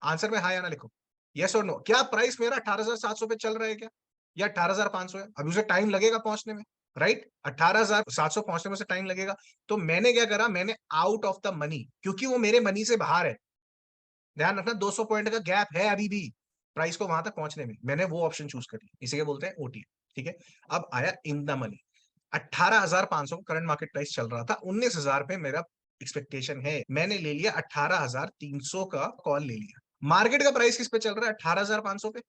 आंसर में हाँ या ना लिखो, यस और नो। क्या प्राइस मेरा 18,700 पे चल रहा है क्या, या 18,500 है? अभी उसे टाइम लगेगा पहुंचने में, राइट? 18,700 पहुंचने में उसे टाइम लगेगा। तो मैंने क्या करा? मैंने आउट ऑफ द मनी, क्योंकि वो मेरे मनी से बाहर है, ध्यान रखना 200 पॉइंट का गैप है अभी भी प्राइस को वहां तक पहुंचने में, मैंने वो ऑप्शन चूज करी, इसे क्या बोलते हैं? ओटीएम। ठीक है, अब आया इन the money. 18,500 current market price चल रहा था, 19,000 पे मेरा एक्सपेक्टेशन है, मैंने ले लिया 18,300 का कॉल ले लिया। मार्केट का प्राइस किस पे चल रहा है? 18,500 पे।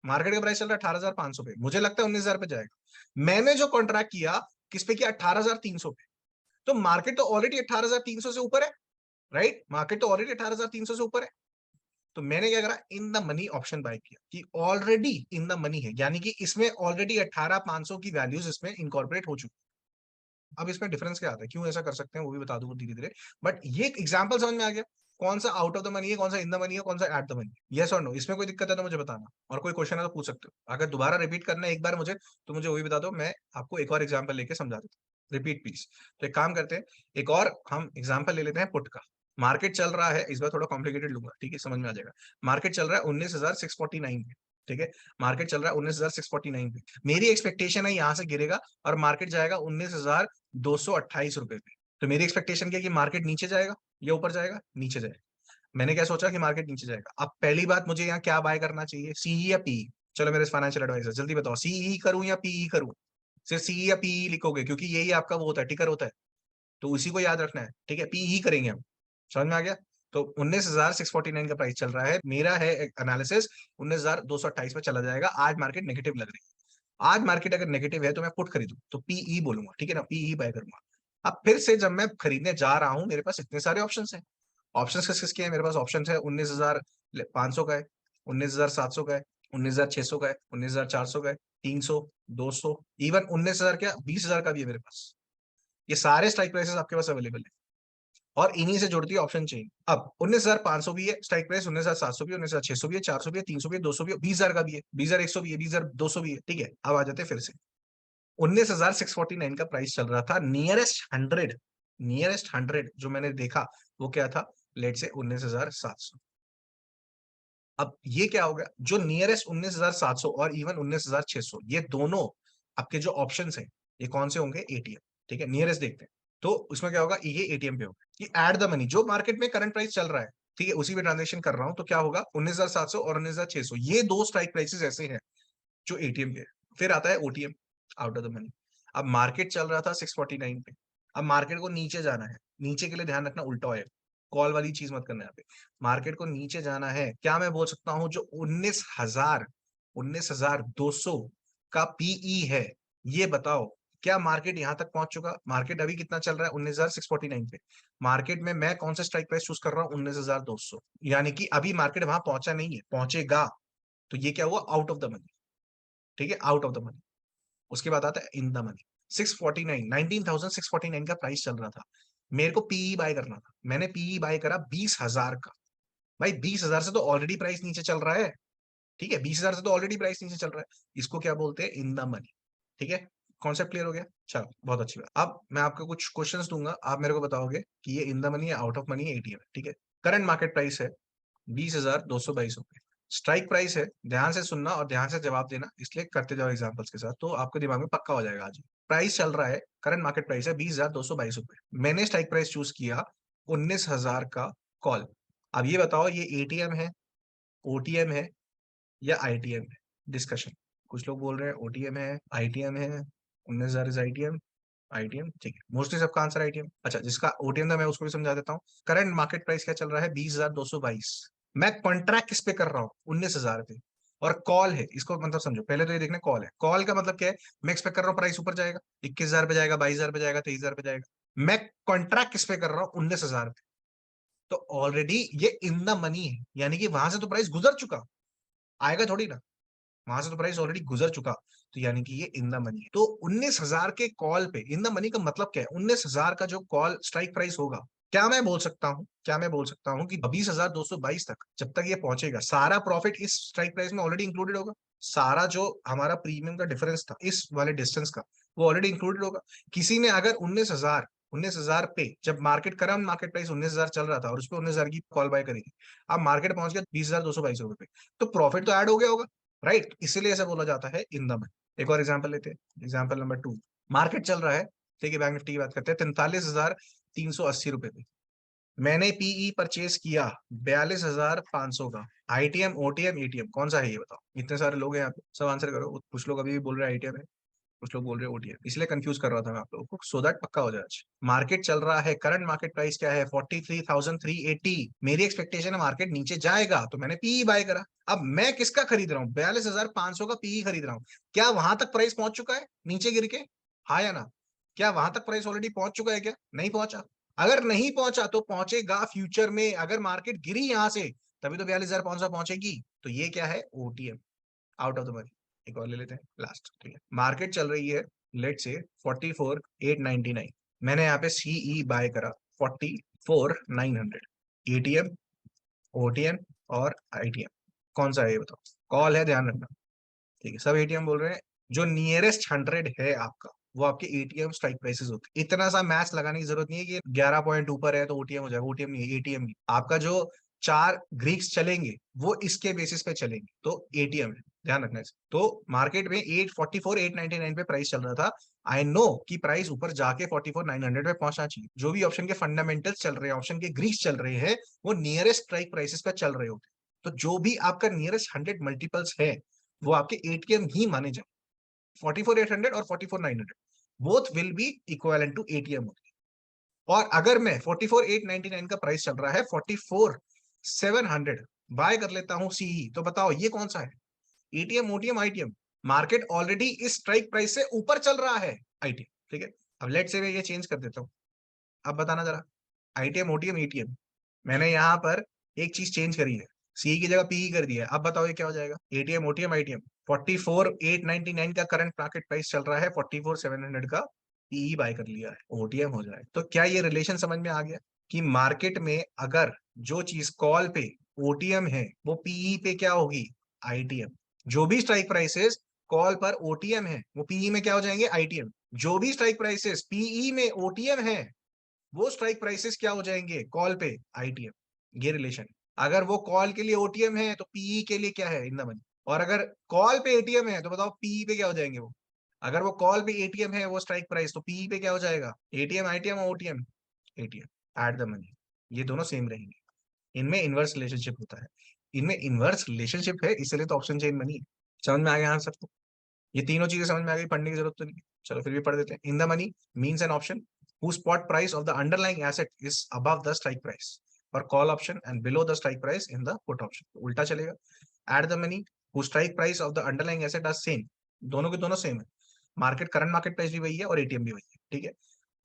मार्केट का प्राइस चल रहा है 18,500 पे, मुझे लगता है 19,000 पे जाएगा। मैंने जो कॉन्ट्रैक्ट किया किस पे किया? 18,300 पे। तो मार्केट तो ऑलरेडी 18,300 से ऊपर है, राइट? मार्केट तो ऑलरेडी 18,300 से ऊपर है। तो मैंने क्या करा? In the money option buy किया कि ऑलरेडी इन द मनी है, यानी कि इसमें ऑलरेडी 18,500 की वैल्यूज इसमें इनकॉर्पोरेट हो चुकी। अब इसमें डिफरेंस क्या आता है, क्यों ऐसा कर सकते हैं वो भी बता दूंगा धीरे धीरे। बट ये एग्जांपल समझ में आ गया कौन सा आउट ऑफ द मनी है, कौन सा इन द मनी है, कौन सा एट द मनी। यस और नो? इसमें कोई दिक्कत है तो मुझे बताना, और कोई क्वेश्चन है तो पूछ सकते हो। अगर दोबारा रिपीट करना है एक बार मुझे, तो मुझे वो भी बता दो, मैं आपको एक और एग्जाम्पल लेके समझा देता हूँ। Repeat please. तो एक काम करते हैं, एक और हम एग्जाम्पल ले लेते हैं पुट का। मार्केट चल रहा है, इस बार थोड़ा कॉम्प्लिकेटेड लूंगा, ठीक है, समझ में आ जाएगा। मार्केट चल रहा है 19,649 पे, ठीक है। मार्केट चल रहा है 19,649 पे। मेरी एक्सपेक्टेशन है यहां से गिरेगा और मार्केट जाएगा 19,228 रुपए पे। तो मेरी एक्सपेक्टेशन क्या है कि मार्केट नीचे जाएगा या ऊपर जाएगा? नीचे जाएगा। मैंने क्या सोचा कि मार्केट नीचे जाएगा। अब पहली बात, मुझे यहाँ क्या बाय करना चाहिए, सीई या पीई? चलो मेरे फाइनेंशियल एडवाइजर, जल्दी बताओ, सीई करूं या पीई करूं? सिर्फ सीई या पीई लिखोगे क्योंकि यही आपका वो होता है, टिकर होता है, तो उसी को याद रखना है, ठीक है। पीई करेंगे हम। समझ में आ गया? तो 19,649 का प्राइस चल रहा है, मेरा है एनालिसिस 19,228 पे चला जाएगा। आज मार्केट नेगेटिव लग रही है। आज मार्केट अगर नेगेटिव है तो मैं पुट खरीदूं तो पीई बोलूंगा, ठीक है ना, पीई बाय करूंगा। अब फिर से जब मैं खरीदने जा रहा हूं, मेरे पास इतने सारे ऑप्शंस हैं। ऑप्शंस किस किसके हैं? मेरे पास ऑप्शन है 19,500 का है, 19,700 का है, 19,600 का है, 19,400 का है, 300, 200, इवन 19,000 क्या 20,000 का भी है मेरे पास। ये सारे स्ट्राइक प्राइसेस आपके पास अवेलेबल है और इन्हीं से जुड़ती है ऑप्शन चेन। अब 19,500 भी है स्ट्राइक प्राइस, 19,700 भी है, 19,600 भी है, 400 भी है, 300 भी है, 200 भी है, 20,000 का भी है, 20,100 भी है, 20,200 भी है, ठीक है। अब आ जाते हैं फिर से। 19,649 का प्राइस चल रहा था, नियरेस्ट हंड्रेड जो मैंने देखा वो क्या था? लेट से 19,700। अब ये क्या हो गया, जो नियरेस्ट 19,700 और इवन 19,600, ये दोनों आपके जो ऑप्शन हैं, ये कौन से होंगे? एटीएम, ठीक है। नियरेस्ट देखते हैं तो उसमें क्या होगा, ये एटीएम पे होगा कि एट द मनी, जो मार्केट में करंट प्राइस चल रहा है, ठीक है, उसी में ट्रांजेक्शन कर रहा हूं, तो क्या होगा? 19,700 और 19,600, ये दो स्ट्राइक प्राइसेस ऐसे हैं जो एटीएम के। फिर आता है OTM, out of the money. अब मार्केट चल रहा था 649 पे, अब मार्केट को नीचे जाना है। नीचे के लिए ध्यान रखना, उल्टा है, कॉल वाली चीज मत करना यहाँ पे। मार्केट को नीचे जाना है, क्या मैं बोल सकता हूं जो 19,200 का पीई है, ये बताओ क्या मार्केट यहां तक पहुंच चुका? मार्केट अभी कितना चल रहा है? 19,649 पे। मार्केट में मैं कौन सा स्ट्राइक प्राइस चूज कर रहा हूँ? 19,200, यानी कि अभी मार्केट वहां पहुंचा नहीं है, पहुंचेगा। तो ये क्या हुआ? आउट ऑफ द मनी, ठीक है, आउट ऑफ द मनी। उसके बाद आता है इन द मनी। 649, 19,649 का प्राइस चल रहा था, मेरे को पीई बाय करना था। मैंने पीई बाय करा 20,000 का। भाई 20,000 से तो ऑलरेडी प्राइस नीचे चल रहा है, ठीक है, 20,000 से तो ऑलरेडी प्राइस नीचे चल रहा है। इसको क्या बोलते हैं? इन द मनी, ठीक है। कॉन्सेप्ट क्लियर हो गया? चलो बहुत अच्छी बात। अब मैं आपको कुछ क्वेश्चंस दूंगा, आप मेरे को बताओगे कि ये इन द मनी है, आउट ऑफ मनी है, एटीएम है, ठीक है। करंट मार्केट प्राइस है 20,222 रुपए। स्ट्राइक प्राइस है, ध्यान से सुनना और ध्यान से जवाब देना, इसलिए करते जाओ एग्जांपल्स के साथ, तो आपके दिमाग में पक्का हो जाएगा आज। प्राइस चल रहा है, करंट मार्केट प्राइस है 20,222 रुपए। मैंने स्ट्राइक प्राइस चूज किया 19,000 का कॉल। अब ये बताओ, ये एटीएम है, ओटीएम है या आईटीएम है? डिस्कशन। कुछ लोग बोल रहे हैं ओटीएम है, आईटीएम है, 19,000 इज आईटीएम। आईटीएम, ठीक है, मोस्टली सबका आंसर आईटीएम। अच्छा, जिसका ओटीएम था मैं उसको भी समझा देता हूँ। करंट मार्केट प्राइस क्या चल रहा है? 20,222। मैं कॉन्ट्रैक्ट किस पे कर रहा हूँ? 19,000 पे। और कॉल है, इसको मतलब समझो, पहले तो ये देखना कॉल है। कॉल का मतलब क्या है? मैं एक्सपेक्ट कर रहा हूँ प्राइस ऊपर जाएगा, 21,000 पे जाएगा, 22,000 पे जाएगा, 23,000 पे जाएगा। मैं कॉन्ट्रैक्ट किस पे कर रहा हूँ? 19,000 पे। तो ऑलरेडी ये इन द मनी है, यानी कि वहां से तो प्राइस गुजर चुका, आएगा थोड़ी ना, वहां से तो प्राइस ऑलरेडी गुजर चुका। तो यानी कि ये इन द मनी है। तो 19,000 के कॉल पे इन द मनी का मतलब क्या है? 19,000 का जो कॉल स्ट्राइक प्राइस होगा, क्या मैं बोल सकता हूँ कि 20,222 तक जब तक ये पहुंचेगा, सारा प्रॉफिट इस स्ट्राइक प्राइस में ऑलरेडी इंक्लूडेड होगा। सारा जो हमारा प्रीमियम का डिफरेंस था इस वाले डिस्टेंस का, वो ऑलरेडी इंक्लूडेड होगा। किसी ने अगर 19,000 पे, जब मार्केट करंट मार्केट प्राइस 19,000 चल रहा था और उस पर 19,000 की कॉल बाय करेगी, अब मार्केट पहुंच गया 20,222 रुपए पे, तो प्रॉफिट तो ऐड हो गया होगा, राइट? इसीलिए ऐसा बोला जाता है इन द मनी। एक और एग्जांपल लेते हैं, एग्जांपल नंबर 2। मार्केट चल रहा है, ठीक है, बैंक निफ्टी की बात करते हैं, 43,380 रुपए पे। मैंने पीई परचेज किया 42,500 का। आईटीएम, ओटीएम, एटीएम, कौन सा है ये बताओ? इतने सारे लोग हैं यहाँ पे, सब आंसर करो। कुछ लोग अभी भी बोल रहे हैं आईटीएम है, कुछ लोग बोल रहे हैं ओटीएम, इसलिए कंफ्यूज कर रहा था मैं आप लोगों को, सो दैट पक्का हो जाए आज। मार्केट चल रहा है, करंट मार्केट प्राइस क्या है 43,380। मेरी एक्सपेक्टेशन है मार्केट नीचे जाएगा, तो मैंने पीई बाय करा। अब मैं किसका खरीद रहा हूँ, 42,500 का पीई खरीद रहा हूँ। क्या वहां तक प्राइस पहुंच चुका है नीचे गिर के, हाँ या ना? क्या वहां तक प्राइस ऑलरेडी पहुंच चुका है क्या? नहीं पहुंचा। अगर नहीं पहुंचा तो पहुंचेगा फ्यूचर में। अगर मार्केट गिरी यहां से तभी तो 42,500 पहुंचेगी। तो ये क्या है, OTM, out of the money. एक और ले लेते हैं लास्ट, ठीक है। मार्केट चल रही है लेट से 44,899, मैंने यहाँ पे सीई बाय करा 44,900। एटीएम, ओटीएम और आईटीएम, कौन सा है ये बताओ? कॉल है, ध्यान रखना, ठीक है। सब एटीएम बोल रहे हैं। जो नियरेस्ट 100 है आपका, वो आपके एटीएम स्ट्राइक प्राइसेस होते हैं। इतना सा मैथ्स लगाने की जरूरत नहीं है कि 11 पॉइंट ऊपर है तो ओटीएम हो जाएगा। ओटीएम नहीं है, एटीएम ही आपका। जो 4 ग्रीक्स चलेंगे वो इसके बेसिस पे चलेंगे, तो एटीएम है, ध्यान रखना है। तो मार्केट में 844,899 पे प्राइस चल रहा था। आई नो कि प्राइस ऊपर जाके 44,900 पे पहुंचना चाहिए। जो भी ऑप्शन के फंडामेंटल्स चल रहे हैं, ऑप्शन के ग्रीक्स चल रहे हैं, वो नियरेस्ट स्ट्राइक प्राइसेस पे चल रहे होते हैं। तो जो भी आपका नियरेस्ट 100 मल्टीपल्स है वो आपके एटीएम ही माने जाए। 44,800 और 44,900 both will be equivalent to ATM. और अगर मैं 44,899 का प्राइस चल रहा है, 44,700 बाय कर लेता हूं सीई, तो बताओ ये कौन सा है, ATM, OTM, ITM? Market already इस स्ट्राइक प्राइस से ऊपर चल रहा है, आईटीएम, ठीक है। अब लेट से मैं ये चेंज कर देता हूं, अब बताना जरा, आईटीएम, ओटीएम, एटीएम, मैंने यहां पर एक चीज चेंज करी है, सी की जगह पीई कर दिया है। अब बताओ ये क्या हो जाएगा, एटीएम, ओटीएम, आईटीएम। 44,899 का करंट मार्केट प्राइस चल रहा है, 44,700 का पीई बाय कर लिया है, ओटीएम हो जाए। तो क्या ये रिलेशन समझ में आ गया कि मार्केट में अगर जो चीज कॉल पे ओटीएम है वो पीई पे क्या होगी, आईटीएम। जो भी स्ट्राइक प्राइसेस कॉल पर ओटीएम है वो पीई में क्या हो जाएंगे, आईटीएम। जो भी स्ट्राइक प्राइसेस पीई में ओटीएम है वो स्ट्राइक प्राइसेस क्या हो जाएंगे, कॉल पे आईटीएम। ये रिलेशन। अगर वो कॉल के लिए ओटीएम है तो पीई के लिए क्या है, इन द मनी। और अगर कॉल पे एटीएम है तो बताओ पीई पे क्या हो जाएंगे वो। अगर वो कॉल पे एटीएम है वो स्ट्राइक प्राइस, तो पीई पे क्या हो जाएगा, ATM, ITM, OTM, ATM at the money. ये दोनों सेम रहेंगे। इनमें इनवर्स रिलेशनशिप होता है, इनमें इनवर्स रिलेशनशिप है, इसलिए तो ऑप्शन चेन बनी है। समझ में आ गया सबको? ये तीनों चीजें समझ में आ गई, पढ़ने की जरूरत तो नहीं है। चलो फिर भी पढ़ देते हैं। इन the money means an option whose spot price of the underlying asset is above the strike price for call option and below the strike price in the put option। उल्टा चलेगा। At the money whose strike price of the underlying asset are same, दोनों के दोनों same है। Market, current market price भी वही है और एटीएम भी वही है, ठीक है।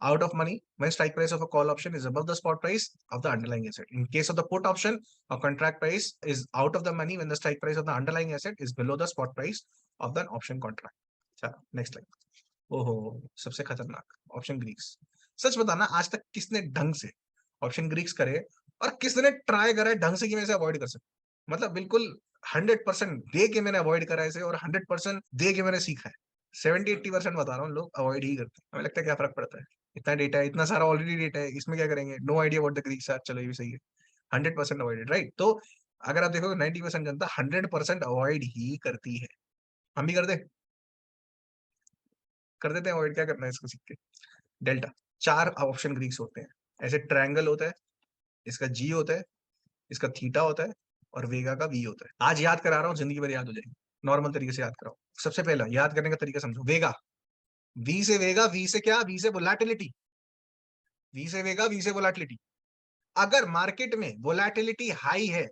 Out of money when strike price of a call option is above the spot price of the underlying asset. In case of the put option, a contract price is out of the money when the strike price of the underlying asset is below the spot price of the option contract। चलो next line. ओहो, सबसे खतरनाक option Greeks. सच बताना आज तक किसने ढंग से ऑप्शन ग्रीक्स करे और किसने ट्राई करा है ढंग से कि मैं इसे अवॉइड कर सकूं? मतलब बिल्कुल 100% दे के मैंने अवॉइड करा है इसे, और 100% दे के मैंने सीखा है। 70-80% बता रहा हूँ, लोग अवॉइड ही करते हैं। हमें लगता है क्या फर्क पड़ता है, इतना डेटा है, इतना सारा ऑलरेडी डेटा है, इसमें क्या करेंगे, no idea what the Greeks are. चलो ये भी सही है, 100% अवॉइडेड, राइट। तो अगर आप देखोगे 90% जनता 100% अवॉइड ही करती है। हम भी कर देते हैं अवॉइड। क्या करना है इसको सीख के, डेल्टा। 4 ऑप्शन ग्रीक्स होते हैं, ऐसे ट्रायंगल होता है, इसका जी होता है, इसका थीटा होता है, और वेगा का वी होता है। आज याद करा रहा हूँ, जिंदगी भर याद हो जाएगी, नॉर्मल तरीके से याद कराओ। सबसे पहला याद करने का तरीका समझो, वेगा, वी से वेगा, वी से क्या, वी से वोलेटिलिटी, वी से वेगा, वी से वोलेटिलिटी। अगर मार्केट में वोलेटिलिटी हाई है,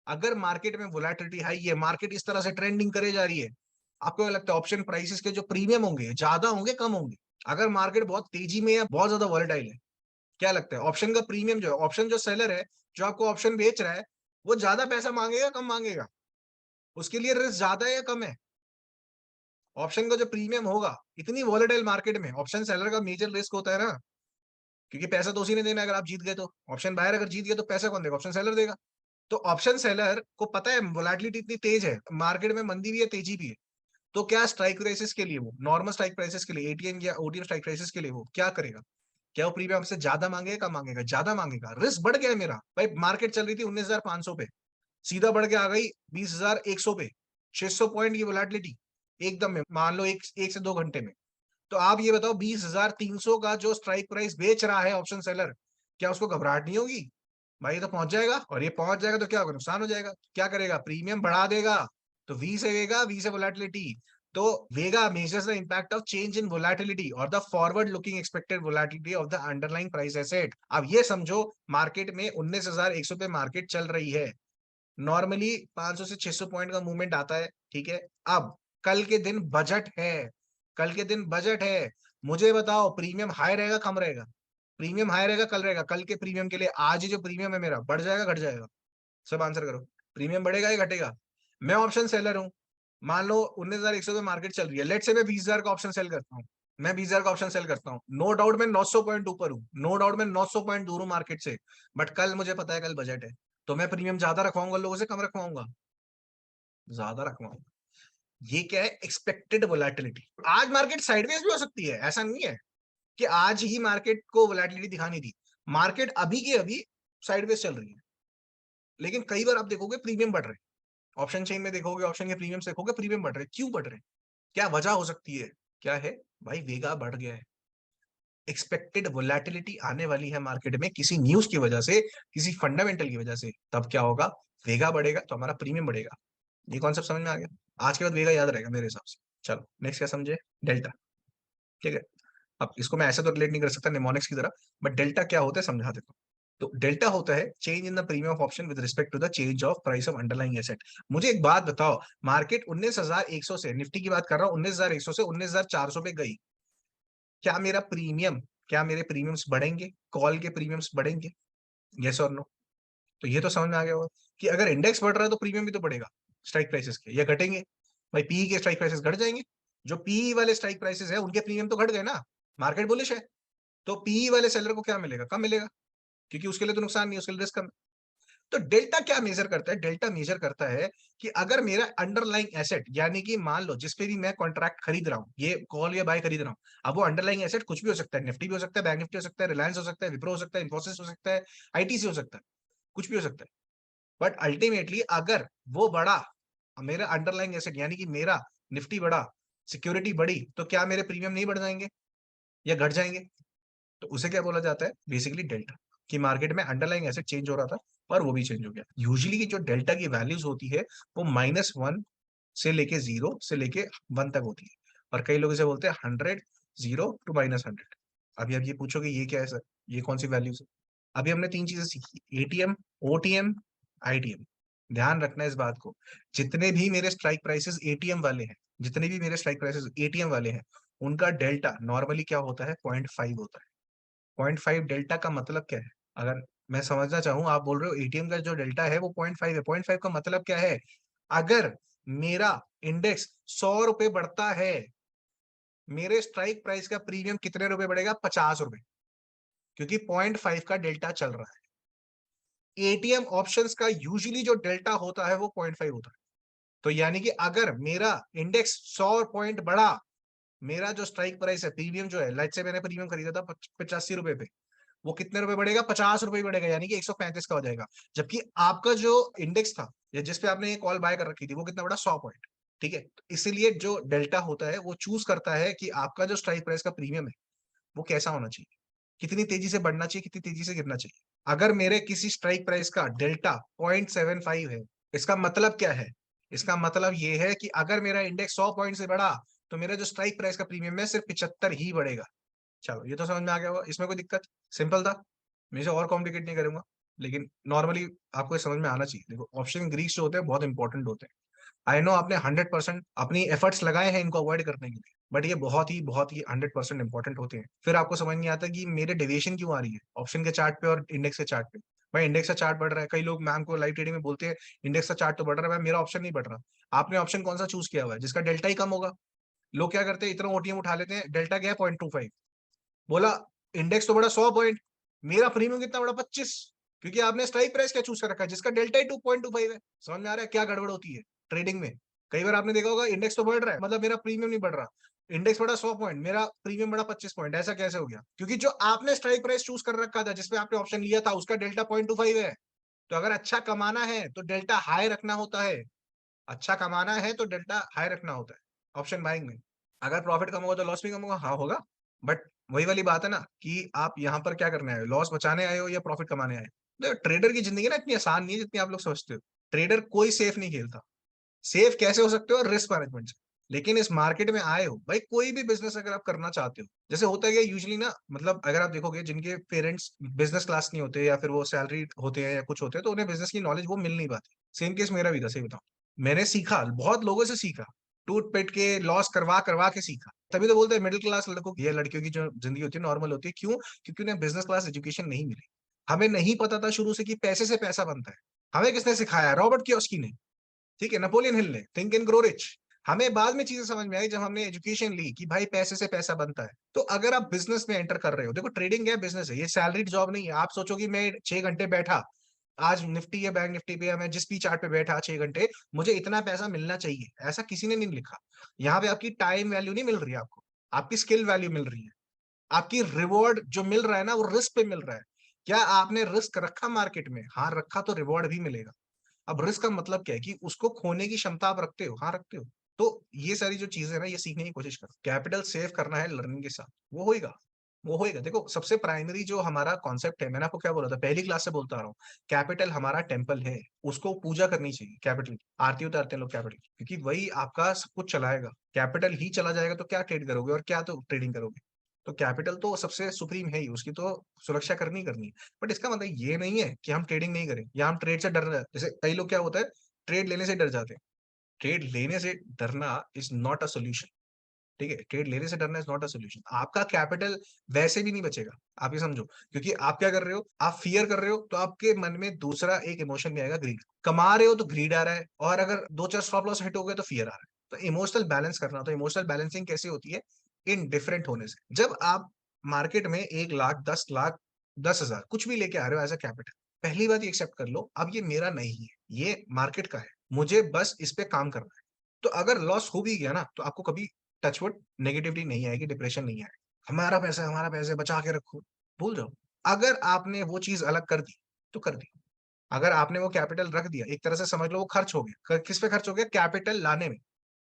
अगर मार्केट में वोलेटिलिटी हाई है, मार्केट इस तरह से ट्रेंडिंग करे जा रही है, आपको क्या लगता है ऑप्शन प्राइसेस के जो प्रीमियम होंगे ज्यादा होंगे, कम होंगे? अगर मार्केट बहुत तेजी में है, बहुत ज्यादा वॉलेटाइल है, क्या लगता है ऑप्शन का प्रीमियम जो है, ऑप्शन जो सेलर है, जो आपको ऑप्शन बेच रहा है, वो ज्यादा पैसा मांगेगा, कम मांगेगा? उसके लिए रिस्क ज्यादा है या कम है? ऑप्शन का जो प्रीमियम होगा, इतनी वॉलेटाइल मार्केट में ऑप्शन सेलर का मेजर रिस्क होता है ना, क्योंकि पैसा तो उसी ने देना है। अगर आप जीत गए तो ऑप्शन बायर, अगर जीत गए तो पैसा कौन देगा, ऑप्शन सेलर देगा। तो ऑप्शन सेलर को पता है वोलेटिलिटी इतनी तेज है, मार्केट में मंदी भी है, तेजी भी है, तो क्या स्ट्राइक प्राइसेस के लिए, वो नॉर्मल स्ट्राइक प्राइसेस के लिए, एटीएम या ओटीएम स्ट्राइक प्राइसेस के लिए वो क्या करेगा? क्या वो प्रीमियम से ज्यादा मांगेगा, कम मांगेगा? ज्यादा मांगेगा। रिस्क बढ़ गया है मेरा भाई। मार्केट चल रही थी 19,500 पे, सीधा बढ़ के आ गई 20,100 पे, 600 पॉइंट की वोलेटिलिटी एकदम में, मान लो एक से 2 घंटे में। तो आप ये बताओ, 20,300 का जो स्ट्राइक प्राइस बेच रहा है ऑप्शन सेलर, क्या उसको घबराहट नहीं होगी? भाई ये तो पहुंच जाएगा, और ये पहुंच जाएगा तो क्या होगा, नुकसान हो जाएगा। क्या करेगा, प्रीमियम बढ़ा देगा। तो वी से लेगा, वी से वोलेटिलिटी, तो vega measures the impact of change in volatility और the forward looking expected volatility of the underlying price asset. अब ये समझो मार्केट में 19,100 पे मार्केट चल रही है, नॉर्मली 500 से 600 पॉइंट का मूवमेंट आता है, ठीक है। अब कल के दिन बजट है, कल के दिन बजट है, मुझे बताओ प्रीमियम हाई रहेगा कम रहेगा? प्रीमियम हाई रहेगा, कल रहेगा। कल के प्रीमियम के लिए आज ही जो प्रीमियम है मेरा बढ़ जाएगा घट जाएगा? सब आंसर करो, प्रीमियम बढ़ेगा या घटेगा? मैं ऑप्शन सेलर हूं, मान लो 19,100 पे मार्केट चल रही है, लेट से मैं 20,000 का ऑप्शन सेल करता हूँ, मैं 20,000 का ऑप्शन सेल करता हूँ, नो डाउट मैं 900 पॉइंट ऊपर हूँ, नो डाउट मैं 900 पॉइंट दूर हूँ मार्केट से, बट कल मुझे पता है कल बजट है, तो मैं प्रीमियम ज्यादा रखवाऊंगा लोगों से कम रखवाऊंगा? ज्यादा रखवाऊंगा। ये क्या है? Expected volatility. आज मार्केट साइडवेज भी हो सकती है, ऐसा नहीं है कि आज ही मार्केट को वोलेटिलिटी दिखानी थी, मार्केट अभी की अभी साइडवेज चल रही है, लेकिन कई बार आप देखोगे प्रीमियम बढ़ रहे हैं, ऑप्शन चेन में देखोगे, ऑप्शन के प्रीमियम देखोगे प्रीमियम बढ़ रहे हैं, क्यों बढ़ रहे हैं? क्या वजह हो सकती है? क्या है भाई? वेगा बढ़ गया है, एक्सपेक्टेड वोलेटिलिटी आने वाली है मार्केट में किसी न्यूज की वजह से, किसी फंडामेंटल की वजह से, तब क्या होगा? वेगा बढ़ेगा तो हमारा प्रीमियम बढ़ेगा। ये कॉन्सेप्ट समझ में आ गया? आज के बाद वेगा याद रहेगा मेरे हिसाब से। चलो नेक्स्ट क्या समझे? डेल्टा, ठीक है। अब इसको मैं ऐसे तो रिलेट नहीं कर सकता निमोनिक्स की तरह, बट डेल्टा क्या होता है समझा देता हूँ। तो डेल्टा होता है change in the premium of option with respect to the change of price of underlying asset. मुझे एक बात बताओ, मार्केट 19,100 से, निफ्टी की बात कर रहा हूँ, 19,100 से 19,400 पे गई, क्या मेरा प्रीमियम, क्या मेरे प्रीमियम्स बढ़ेंगे? कॉल के प्रीमियम्स बढ़ेंगे? यस और नो? तो ये तो समझ में आ गया होगा कि अगर इंडेक्स बढ़ रहा है तो प्रीमियम भी तो बढ़ेगा स्ट्राइक प्राइसेस के, या घटेंगे? भाई पीई के स्ट्राइक प्राइसेस घट जाएंगे, जो पीई वाले स्ट्राइक प्राइसेस है उनके प्रीमियम तो घट गए ना, मार्केट बुलिश है, तो पीई वाले सेलर को क्या मिलेगा? कम मिलेगा, क्योंकि उसके लिए तो नुकसान नहीं, उसके लिए रिस्क कम। तो डेल्टा क्या मेजर करता है? डेल्टा मेजर करता है कि अगर मेरा अंडरलाइंग एसेट, यानी कि मान लो जिस पे भी मैं कॉन्ट्रैक्ट खरीद रहा हूँ, ये कॉल या बाय खरीद रहा हूँ, अब वो अंडरलाइंग एसेट कुछ भी हो सकता है, निफ्टी भी हो सकता है, बैंक निफ्टी हो सकता है, रिलायंस हो सकता है, विप्रो हो सकता है, इन्फोसिस हो सकता है, आईटीसी हो सकता है, कुछ भी हो सकता है। बट अल्टीमेटली अगर वो बड़ा, मेरा अंडरलाइंग एसेट यानी कि मेरा निफ्टी बड़ा, सिक्योरिटी बड़ी, तो क्या मेरे प्रीमियम नहीं बढ़ जाएंगे या घट जाएंगे? तो उसे क्या बोला जाता है? बेसिकली डेल्टा, कि मार्केट में अंडरलाइंग एसेट चेंज हो रहा था और वो भी चेंज हो गया। यूजुअली की जो डेल्टा की वैल्यूज होती है वो -1 से लेके 0 से लेके 1 तक होती है, और कई लोग इसे बोलते हैं 100, 0 टू -100। अभी आप ये पूछोगे ये क्या है सर, ये कौन सी वैल्यूज है? अभी हमने 3 चीजें सीखी, एटीएम, ओटीएम, आईटीएम। ध्यान रखना इस बात को, जितने भी मेरे स्ट्राइक प्राइसेस एटीएम वाले हैं, जितने भी मेरे स्ट्राइक प्राइसेस एटीएम वाले हैं, उनका डेल्टा नॉर्मली क्या होता है? 0.5 होता है। 0.5 डेल्टा का मतलब क्या है? अगर मैं समझना चाहूँ, आप बोल रहे हो एटीएम का जो डेल्टा है वो 0.5 है, 0.5 का मतलब क्या है? अगर मेरा इंडेक्स 100 रुपए बढ़ता है, मेरे स्ट्राइक प्राइस का प्रीमियम कितने रुपए बढ़ेगा? 50 रुपए, क्योंकि 0.5 का डेल्टा चल रहा है। एटीएम ऑप्शंस का यूजुअली जो डेल्टा होता है वो 0.5 होता है। तो यानी कि अगर मेरा इंडेक्स 100 पॉइंट बढ़ा, मेरा जो स्ट्राइक प्राइस है, प्रीमियम जो है, लाइट से मैंने प्रीमियम खरीदा था 85 रुपए पे, वो कितने रुपए बढ़ेगा? 50 रुपए बढ़ेगा, यानी कि 135 का हो जाएगा। जबकि आपका जो इंडेक्स था या जिस पे आपने ये कॉल बाय कर रखी थी वो कितना बड़ा? 100 पॉइंट, ठीक है। तो इसीलिए जो डेल्टा होता है वो चूज करता है कि आपका जो स्ट्राइक प्राइस का प्रीमियम है वो कैसा होना चाहिए, कितनी तेजी से बढ़ना चाहिए, कितनी तेजी से गिरना चाहिए। अगर मेरे किसी स्ट्राइक प्राइस का डेल्टा 0.75 है, इसका मतलब क्या है? इसका मतलब ये है कि अगर मेरा इंडेक्स 100 पॉइंट से बढ़ा तो मेरा जो स्ट्राइक प्राइस का प्रीमियम है सिर्फ 75 ही बढ़ेगा। चलो ये तो समझ में आ गया होगा, इसमें कोई दिक्कत? सिंपल था, मैं इसे और कॉम्प्लिकेट नहीं करूंगा, लेकिन नॉर्मली आपको ये समझ में आना चाहिए। देखो ऑप्शन ग्रीक्स जो होते हैं बहुत इंपॉर्टेंट होते हैं। आई नो आपने 100% अपनी एफर्ट्स लगाए हैं इनको अवॉइड करने के लिए, बट ये बहुत ही 100% इंपॉर्टेंट होते हैं। फिर आपको समझ नहीं आता कि मेरे डेविएशन क्यों आ रही है ऑप्शन के चार्ट पे और इंडेक्स के चार्ट पे। भाई इंडेक्स का चार्ट बढ़ रहा है, कई लोग मैम को लाइव ट्रेडिंग में बोलते हैं इंडेक्स का चार्ट तो बढ़ रहा है, भाई मेरा ऑप्शन नहीं बढ़ रहा। आपने ऑप्शन कौन सा चूज किया हुआ है जिसका डेल्टा ही कम होगा? लोग क्या करते हैं, इतना ओटीएम उठा लेते हैं, डेल्टा क्या है? 0.25, बोला इंडेक्स तो बड़ा 100 पॉइंट, मेरा प्रीमियम कितना बड़ा? 25, क्योंकि आपने स्ट्राइक प्राइस क्या चूज कर रखा है जिसका डेल्टा ही 2.25 है। समझ में आ रहा है क्या गड़बड़ होती है ट्रेडिंग में? कई बार आपने देखा होगा इंडेक्स तो बढ़ रहा है मतलब मेरा प्रीमियम नहीं बढ़ रहा, इंडेक्स बड़ा 100 पॉइंट, मेरा प्रीमियम बड़ा 25 पॉइंट, ऐसा कैसे हो गया? क्योंकि जो आपने स्ट्राइक प्राइस चूज कर रखा था जिसपे आपने ऑप्शन लिया था उसका डेल्टा 0.25 है। तो अगर अच्छा कमाना है तो डेल्टा हाई रखना होता है, अच्छा कमाना है तो डेल्टा हाई रखना होता है ऑप्शन बाइंग में। अगर प्रॉफिट कम होगा तो लॉस भी कम होगा, हाँ होगा, बट वही वाली बात है ना कि आप यहाँ पर क्या करने आए हो, लॉस बचाने आए हो या प्रॉफिट कमाने आए हो? देखो ट्रेडर की जिंदगी ना इतनी आसान नहीं है जितनी आप लोग सोचते हो। ट्रेडर कोई सेफ नहीं खेलता। सेफ कैसे हो सकते हो? रिस्क मैनेजमेंट से। लेकिन इस मार्केट में आए हो, भाई कोई भी बिज़नेस अगर आप करना चाहते हो, जैसे होता क्या है यूजुअली ना, मतलब अगर आप देखोगे जिनके पेरेंट्स बिज़नेस क्लास नहीं होते या फिर वो सैलरीड होते हैं या कुछ होते हैं, तो उन्हें बिज़नेस की नॉलेज वो मिल नहीं पाती। सेम केस मेरा भी था, सही बताऊँ। मैंने सीखा, बहुत लोगों से सीखा, टूट-पिट के, लॉस करवा-करवा के सीखा। तभी तो बोलते हैं मिडल क्लास लड़कों की या लड़कियों की जो ज़िंदगी होती है नॉर्मल होती है, क्यों? क्योंकि उन्हें बिज़नेस क्लास एजुकेशन नहीं मिली। हमें नहीं पता था शुरू से कि पैसे से पैसा बनता है। हमें किसने सिखाया? रॉबर्ट कियोसाकी ने। ठीक है, नेपोलियन हिल ने, थिंक एंड ग्रो रिच। हमें बाद में चीज़ें समझ में आई जब हमने एजुकेशन ली कि भाई पैसे से पैसा बनता है। तो अगर आप बिज़नेस में एंटर कर रहे हो, देखो ट्रेडिंग है, बिज़नेस है, ये सैलरीड जॉब नहीं है। आप सोचो कि मैं 6 घंटे बैठा, आज निफ्टी या बैंक निफ्टी पे या मैं जिस भी चार्ट पे बैठा 6 घंटे, मुझे इतना पैसा मिलना चाहिए, ऐसा किसी ने नहीं लिखा। यहाँ पे आपकी टाइम वैल्यू नहीं मिल रही है आपको, आपकी स्किल वैल्यू मिल रही है। आपकी रिवॉर्ड जो मिल रहा है ना, वो रिस्क पे मिल रहा है। क्या आपने रिस्क रखा मार्केट में? हाँ, रखा तो रिवॉर्ड भी मिलेगा। अब रिस्क का मतलब क्या है कि उसको खोने की क्षमता आप रखते हो? हाँ, रखते हो। तो ये सारी जो चीज़ें हैं ना, ये सीखने की कोशिश करो। कैपिटल सेव करना है लर्निंग के साथ, वो होएगा, वो होएगा। देखो सबसे प्राइमरी जो हमारा कॉन्सेप्ट है, मैंने आपको क्या बोला था, पहली क्लास से बोलता आ रहा हूँ, कैपिटल हमारा टेम्पल है, उसको पूजा करनी चाहिए कैपिटल की। आरती उतारते हैं लोग कैपिटल की, क्योंकि वही आपका सब कुछ चलाएगा। कैपिटल ही चला जाएगा तो क्या ट्रेड करोगे और क्या तो ट्रेडिंग करोगे? तो कैपिटल तो सबसे सुप्रीम है ही, उसकी तो सुरक्षा करनी ही करनी है। बट इसका मतलब ये नहीं है कि हम ट्रेडिंग नहीं करें या हम ट्रेड से डर रहे हैं। जैसे कई लोग क्या होता है, ट्रेड लेने से डर जाते हैं। ट्रेड लेने से डरना इज़ नॉट अ सॉल्यूशन, ठीक है? ट्रेड लेने से डरना इज़ नॉट अ सॉल्यूशन। आपका कैपिटल वैसे भी नहीं बचेगा, आप ये समझो। क्योंकि आप क्या कर रहे हो, आप फ़ियर कर रहे हो, तो आपके मन में दूसरा एक इमोशन भी आएगा, ग्रीड। कमा रहे हो तो ग्रीड आ रहा है, और अगर 2-4 स्टॉप लॉस हिट हो गए तो फ़ियर आ रहा है। तो इमोशनल बैलेंस करना, तो इमोशनल बैलेंसिंग कैसे होती है? इंडिफरेंट होने से। जब आप मार्केट में 1 लाख, 10 लाख, 10,000 कुछ भी लेके आ रहे हो एज़ अ कैपिटल, पहली बात ये एक्सेप्ट कर लो, अब ये मेरा नहीं है, ये मार्केट का है। मुझे बस इस पे काम करना है। तो अगर लॉस हो भी गया ना, तो आपको कभी टच वुड नेगेटिविटी नहीं आएगी, डिप्रेशन नहीं आएगा। हमारा पैसा है, बचा के रखो, भूल जाओ। अगर आपने वो चीज़ अलग कर दी, तो कर दी। अगर आपने वो कैपिटल रख दिया, एक तरह से समझ लो वो खर्च हो गया। क किस पे खर्च हो गया? कैपिटल लाने में।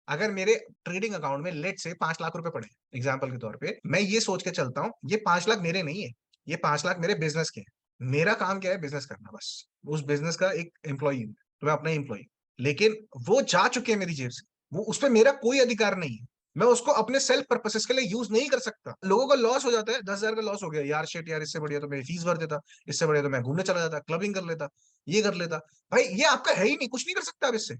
अगर मेरे ट्रेडिंग अकाउंट में लेट्स से 5 लाख रुपए पड़े हैं, एग्ज़ाम्पल के तौर पे, मैं ये सोच के चलता हूँ, ये 5 लाख मेरे नहीं है, ये 5 लाख मेरे बिज़नेस के हैं। मेरा काम क्या है? बिज़नेस करना बस। उस बिज़नेस का एक एम्प्लॉयी हूँ, तो मैं अपना ही एम्प्लॉयी हूँ। लेकिन वो जा चुके हैं मेरी जेब से, वो उसपे मेरा कोई अधिकार नहीं है। मैं उसको अपने सेल्फ पर्पसेस के लिए यूज़ नहीं कर सकता। लोगों का लॉस हो जाता है, 10,000 का लॉस हो गया, यार शिट यार, इससे बढ़िया तो मैं फीस भर देता, इससे बढ़िया तो मैं घूमने चला जाता, क्लबिंग कर लेता, ये कर लेता। भाई ये आपका है ही नहीं, कुछ नहीं कर सकते आप इससे।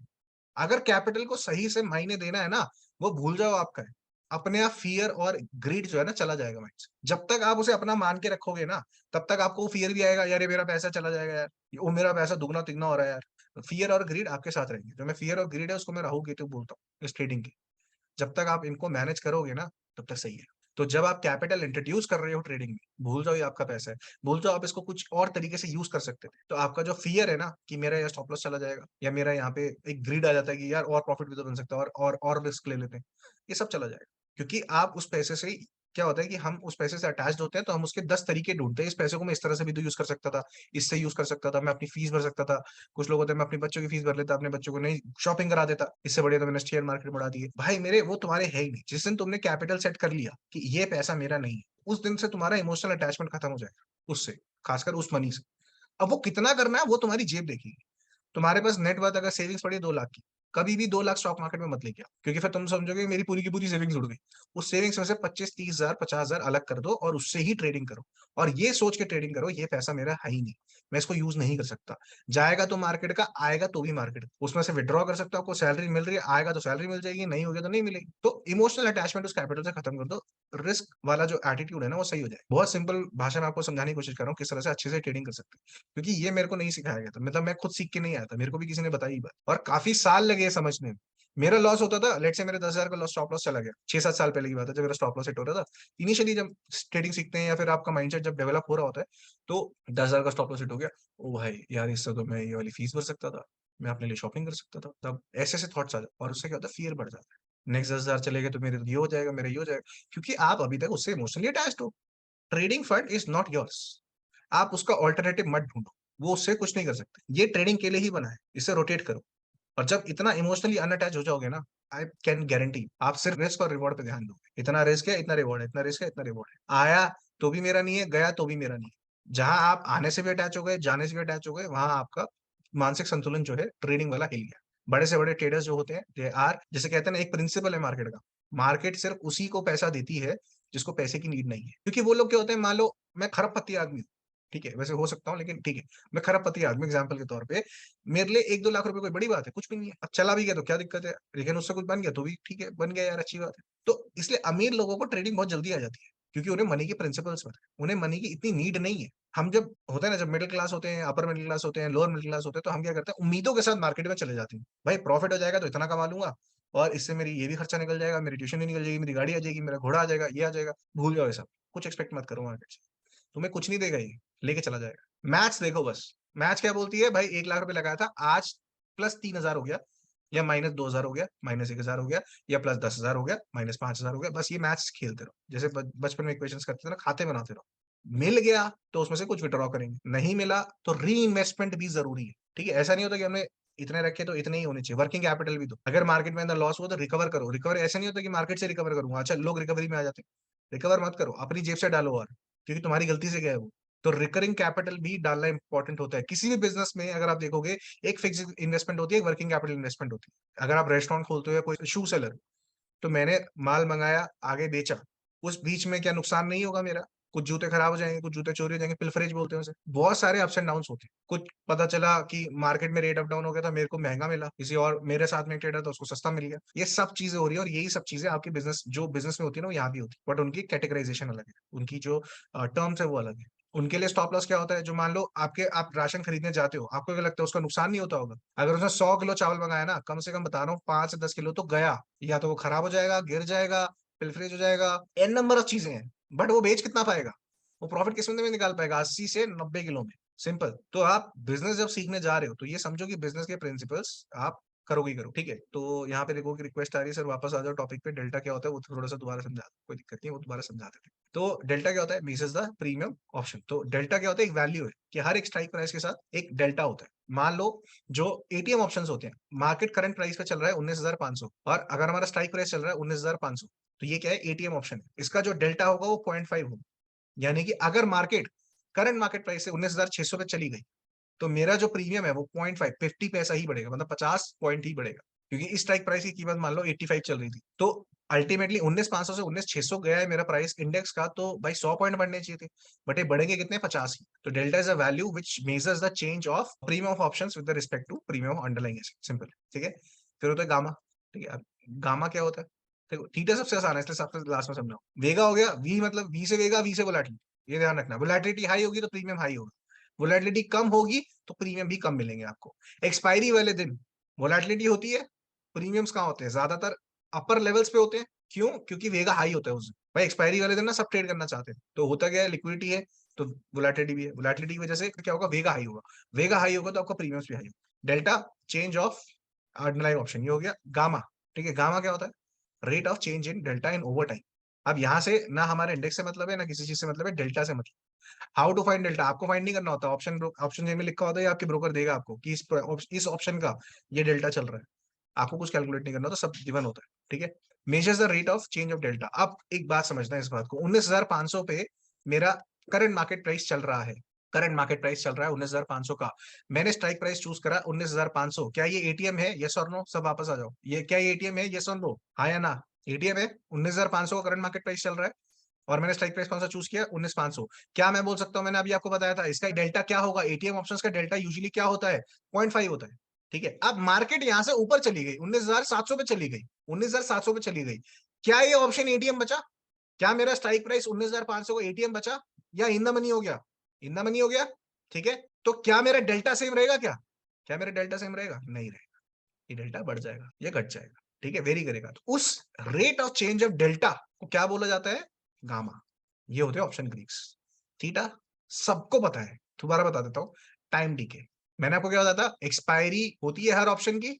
अगर कैपिटल को सही से मायने देना है ना, वो भूल जाओ आपका है। अपने आप फ़ियर और ग्रीड जो है ना, चला जाएगा माइंड से। जब तक आप उसे अपना मान के रखोगे ना, तब तक आपको फ़ियर भी आएगा, यार ये मेरा पैसा चला जाएगा यार, वो मेरा पैसा दुगना-तिगना हो रहा है यार। फ़ियर और ग्रीड आपके साथ रहेंगे। जो मैं फ़ियर और ग्रीड है उसको मैं राहु केतु बोलता हूँ, इस ट्रेडिंग की। जब तक आप इनको मैनेज करोगे ना, तब तक सही है। तो जब आप कैपिटल इंट्रोड्यूस कर रहे हो ट्रेडिंग में, भूल जाओ ये आपका पैसा है। भूल जाओ आप इसको कुछ और तरीके से यूज़ कर सकते थे। तो आपका जो फ़ियर है ना कि मेरा ये स्टॉप लॉस चला जाएगा या मेरा यहाँ पे एक ग्रीड आ जाता है कि यार और प्रॉफिट भी तो बन सकता है, और रिस्क ले लेते हैं। ये सब चला जाएगा। क्योंकि आप उस पैसे से ही, क्या होता है कि हम उस पैसे से अटैच्ड होते हैं, तो हम उसके 10 तरीके ढूँढते हैं। इस पैसे को मैं इस तरह से भी तो यूज़ कर सकता था, इससे यूज़ कर सकता था, मैं अपनी फीस भर सकता था। कुछ लोग होते हैं, मैं अपने बच्चों की फीस भर लेता, अपने बच्चों को नई शॉपिंग करा देता। इससे बढ़िया तो मैंने शेयर मार्केट में उड़ा दिए। भाई मेरे, वो तुम्हारे है ही नहीं। जिस दिन तुमने कैपिटल सेट कर लिया कि ये पैसा मेरा नहीं है, उस दिन से तुम्हारा इमोशनल अटैचमेंट खत्म हो जाएगा उससे, खासकर उस मनी से। अब वो कितना करना है वो तुम्हारी जेब देखेगी। तुम्हारे पास नेट वर्थ अगर सेविंग्स पड़ी है 2 लाख की, कभी भी 2 लाख स्टॉक मार्केट में मत लेके आओ, क्योंकि फिर तुम समझोगे मेरी पूरी की पूरी सेविंग्स उड़ गई। उस सेविंग्स में से 25, 30,000, 50,000 अलग कर दो और उससे ही ट्रेडिंग करो। और ये सोच के ट्रेडिंग करो, ये पैसा मेरा है ही नहीं, मैं इसको यूज़ नहीं कर सकता। जाएगा तो मार्केट का, आएगा तो भी मार्केट का। उसमें से विथड्रॉ कर सकते हो, आपको सैलरी मिल रही है, आएगा तो सैलरी मिल जाएगी, नहीं होगी तो नहीं मिलेगी। तो इमोशनल अटैचमेंट उस कैपिटल से खत्म कर दो। रिस्क वाला जो एटीट्यूड है ना, वो सही हो जाए। बहुत सिंपल भाषा में आपको समझाने की कोशिश कर रहा हूँ, किस तरह से अच्छे से ट्रेडिंग कर सकते हैं। क्योंकि ये मेरे को नहीं सिखाया गया था। मतलब मैं खुद सीख के नहीं आया था, मेरे को भी किसी ने बताई ही बात, और काफ़ी साल लगे ये समझने में। मेरा लॉस होता था, लेट्स से मेरे 10,000 का लॉस, स्टॉप लॉस चला गया। 6-7 साल पहले की बात है जब मेरा स्टॉप लॉस हिट हो रहा था। इनिशियली जब ट्रेडिंग सीखते हैं या फिर आपका माइंडसेट जब डेवलप हो रहा होता है, तो 10,000 का स्टॉप लॉस हिट हो गया। ओह भाई! यार इससे तो मैं ये वाली फीस भर सकता था, मैं अपने लिए शॉपिंग कर सकता था। तब ऐसे-ऐसे थॉट्स आ जाते, और उससे क्या होता है, फ़ियर बढ़ जाता है। नेक्स्ट 10,000 चले गए तो मेरे ये हो जाएगा, मेरा ये हो जाएगा। क्योंकि आप अभी तक उससे इमोशनली अटैच्ड हो। Trading fund is not yours. आप उसका अल्टरनेटिव मत ढूँढो, वो उससे कुछ नहीं कर सकते। ये ट्रेडिंग के लिए ही बना है, इसे रोटेट करो। और जब इतना इमोशनली अनअटैच हो जाओगे ना, आई कैन गारंटी आप सिर्फ रिस्क और रिवॉर्ड पे ध्यान दोगे। इतना रिस्क है, इतना रिवॉर्ड है, इतना रिस्क है, इतना रिवॉर्ड है। आया तो भी मेरा नहीं है, गया तो भी मेरा नहीं है। जहाँ आप आने से भी अटैच हो गए, जाने से भी अटैच हो गए, वहाँ आपका मानसिक संतुलन जो है ट्रेडिंग वाला हिल गया। बड़े से बड़े ट्रेडर्स जो होते हैं दे आर, जैसे कहते हैं ना, एक प्रिंसिपल है मार्केट का, मार्केट सिर्फ उसी को पैसा देती है जिसको पैसे की नीड नहीं है। क्योंकि वो लोग क्या होते हैं, मान लो मैं खरबपति आदमी हूँ, ठीक है, वैसे हो सकता हूँ लेकिन ठीक है, मैं खरबपति आदमी एग्जाम्पल के तौर पे, मेरे लिए 1-2 लाख रुपए कोई बड़ी बात है? कुछ भी नहीं है। अब चला भी गया तो क्या दिक्कत है? लेकिन उससे कुछ बन गया तो भी ठीक है, बन गया यार, अच्छी बात है। तो इसलिए अमीर लोगों को ट्रेडिंग बहुत जल्दी आ जाती है, क्योंकि उन्हें मनी के प्रिंसिपल्स पता है, उन्हें मनी की इतनी नीड नहीं है। हम जब होता है ना, जब मिडिल क्लास होते हैं, अपर मिडिल क्लास होते हैं, लोअर मिडिल क्लास होते हैं, तो हम क्या करते हैं, उम्मीदों के साथ मार्केट में चले जाते हैं। भाई प्रॉफिट हो जाएगा तो इतना कमा लूंगा, और इससे मेरी ये भी खर्चा निकल जाएगा, मेरी ट्यूशन भी निकल जाएगी, मेरी गाड़ी आ जाएगी, मेरा घोड़ा आ जाएगा, ये आ जाएगा। भूल जाओ ये सब, कुछ एक्सपेक्ट मत करो मार्केट से। तुम्हें कुछ नहीं देगा ये, लेके चला जाएगा। मैथ्स देखो बस, मैथ्स क्या बोलती है, भाई 1 लाख रुपए लगाया था, आज +3,000 हो गया, या -2,000 हो गया, -1,000 हो गया, या +10,000 हो गया, -5,000 हो गया। बस ये मैथ्स खेलते रहो, जैसे बचपन में इक्वेशंस करते थे ना, खाते बनाते रहो। मिल गया तो उसमें से कुछ विड्रॉ करेंगे, नहीं मिला तो री इन्वेस्टमेंट भी जरूरी है। ठीक है, ऐसा नहीं होता कि हमने इतने रखे तो इतने ही होने चाहिए, वर्किंग कैपिटल भी दो। अगर मार्केट में अंदर लॉस हुआ तो रिकवर करो। रिकवर ऐसा नहीं होता कि मार्केट से रिकवर करूंगा, अच्छा लोग रिकवरी में आ जाते हैं, रिकवर मत करो, अपनी जेब से डालो, और क्योंकि तुम्हारी गलती से गया है वो। तो रिकरिंग कैपिटल भी डालना इंपॉर्टेंट होता है किसी भी बिजनेस में। अगर आप देखोगे, एक फिक्स इन्वेस्टमेंट होती है, एक वर्किंग कैपिटल इन्वेस्टमेंट होती है। अगर आप रेस्टोरेंट खोलते हो या कोई शू सेलर, तो मैंने माल मंगाया, आगे बेचा, उस बीच में क्या नुकसान नहीं होगा मेरा? कुछ जूते खराब हो जाएंगे, कुछ जूते चोरी हो जाएंगे, पिल्फरेज बोलते हैं उसे। बहुत सारे अप्स एंड डाउन्स होते हैं। कुछ पता चला कि मार्केट में रेट अप डाउन हो गया था, मेरे को महंगा मिला, किसी और मेरे साथ में एक ट्रेडर था उसको सस्ता मिल गया। ये सब चीजें हो रही है, और यही सब चीजें आपकी बिजनेस, जो बिजनेस में होती है ना, वो यहाँ भी होती है, बट उनकी कैटेगराइजेशन अलग है, उनकी जो टर्म्स है वो अलग है। उनके लिए स्टॉप लॉस क्या होता है, जो मान लो आप राशन खरीदने जाते हो, आपको क्या लगता है उसका नुकसान नहीं होता होगा? अगर उसने 100 किलो चावल मंगाया ना, कम से कम बता रहा हूँ 5 से 10 किलो तो गया, या तो वो खराब हो जाएगा, गिर जाएगा, पिलफरेज हो जाएगा, एन नंबर ऑफ चीजें हैं। बट वो बेच कितना पाएगा? वो प्रॉफिट किस में निकाल पाएगा? 80 से 90 किलो में। सिंपल। तो आप बिजनेस जब सीखने जा रहे हो, तो ये समझो कि बिजनेस के प्रिंसिपल्स आप करोगे ही करो, ठीक है। तो यहाँ पे देखो कि रिक्वेस्ट आ रही है, सर वापस आ जाओ टॉपिक पे। डेल्टा क्या होता है वो थोड़ा सा दोबारा समझा, कोई दिक्कत नहीं है, वो दोबारा समझा देते हैं। तो डेल्टा क्या होता है? Missus the premium option. तो डेल्टा क्या होता है? एक वैल्यू है कि हर एक स्ट्राइक प्राइस के साथ एक डेल्टा होता है। मान लो जो एटीएम ऑप्शन होते हैं, मार्केट करंट प्राइस पे चल रहा है 19,500, और अगर हमारा स्ट्राइक प्राइस चल रहा है 19,500, तो ये क्या है? एटीएम ऑप्शन है। इसका जो डेल्टा होगा वो 0.5 होगा। यानी कि अगर मार्केट करंट मार्केट प्राइस से 19,600 पे चली गई, तो मेरा जो प्रीमियम है वो 0.5 50 पैसा ही बढ़ेगा, मतलब 50 पॉइंट ही बढ़ेगा। क्योंकि इस स्ट्राइक प्राइस की कीमत मान लो 85 चल रही थी, तो अल्टीमेटली 19,500 से 19,600 गया है मेरा प्राइस इंडेक्स का, तो भाई 100 पॉइंट बढ़ने चाहिए थे, बट ये बढ़ेंगे कितने? 50 ही। तो delta is a value which measures the change of premium of options with respect to premium of underlying asset. Simple, ठीक है। फिर होता है गामा। ठीक है, अब गामा क्या होता है? देखो थीटा सबसे आसान है, इसलिए सबसे लास्ट में समझाओ। वेगा हो गया, वी मतलब वी से वेगा, वी से वोलेटिलिटी, ये ध्यान रखना। वोलेटिलिटी हाई होगी तो प्रीमियम हाई होगा, वोलेटिलिटी कम होगी तो प्रीमियम भी कम मिलेंगे आपको। एक्सपायरी वाले दिन वोलेटिलिटी होती है, प्रीमियम्स कहाँ होते हैं? ज्यादातर अपर लेवल्स पे होते हैं। क्यों? क्योंकि वेगा हाई होता है उस दिन। भाई एक्सपायरी वाले दिन ना सब ट्रेड करना चाहते हैं, तो होता क्या है? लिक्विडिटी है तो वोलेटिलिटी भी है, वोलेटिलिटी की वजह से क्या होगा? वेगा हाई होगा। वेगा हाई होगा तो आपका प्रीमियम्स भी हाई होगा। Delta change of underlying option, ये हो गया गामा। ठीक है, गामा क्या होता है? Rate of change in delta in over time. अब यहाँ से ना हमारे इंडेक्स से मतलब है, ना किसी चीज से मतलब है, डेल्टा से मतलब। हाउ टू फाइंड डेल्टा आपको फाइंड नहीं करना होता, ऑप्शन ऑप्शन ए में लिखा होता है, या आपके ब्रोकर देगा आपको कि इस ऑप्शन का ये डेल्टा चल रहा है। आपको कुछ कैलकुलेट नहीं करना होता, सब गिवन होता है, ठीक है। Measures the rate of change of delta. अब एक बात समझना है इस बात को, 19,500 पे मेरा करंट मार्केट प्राइस चल रहा है, करंट मार्केट प्राइस चल रहा है 19,500 का। मैंने स्ट्राइक प्राइस चूज करा 19,500। क्या ये एटीएम है? यस और नो, सब वापस आ जाओ। ये क्या ये एटीएम है? यस और नो, हाँ या ना? एटीएम है। 19,500 का करंट मार्केट प्राइस चल रहा है, और मैंने स्ट्राइक प्राइस कौन सा चूज किया? 19,500। क्या मैं बोल सकता हूँ, मैंने अभी आपको बताया था, इसका डेल्टा क्या होगा? एटीएम ऑप्शंस का डेल्टा यूजुअली क्या होता है? 0.5 होता है। ठीक है, अब मार्केट यहां से ऊपर चली गई, 19,700 पे चली गई, 19,700 पे चली गई। क्या ये ऑप्शन एटीएम बचा? क्या मेरा स्ट्राइक प्राइस 19,500 को एटीएम बचा, या इन द मनी हो गया? इन द मनी हो गया, ठीक है। तो क्या मेरा डेल्टा सेम रहेगा? क्या क्या मेरा डेल्टा सेम रहेगा? नहीं रहेगा। ये डेल्टा बढ़ जाएगा, ये घट जाएगा, ठीक है, वेरी करेगा। तो उस rate of change of delta को क्या बोला जाता है? गामा। ये होते हैं ऑप्शन ग्रीक्स। थीटा सबको पता है, दोबारा बता देता हूं। टाइम डीके, मैंने आपको क्या बताया था? एक्सपायरी होती है हर ऑप्शन की,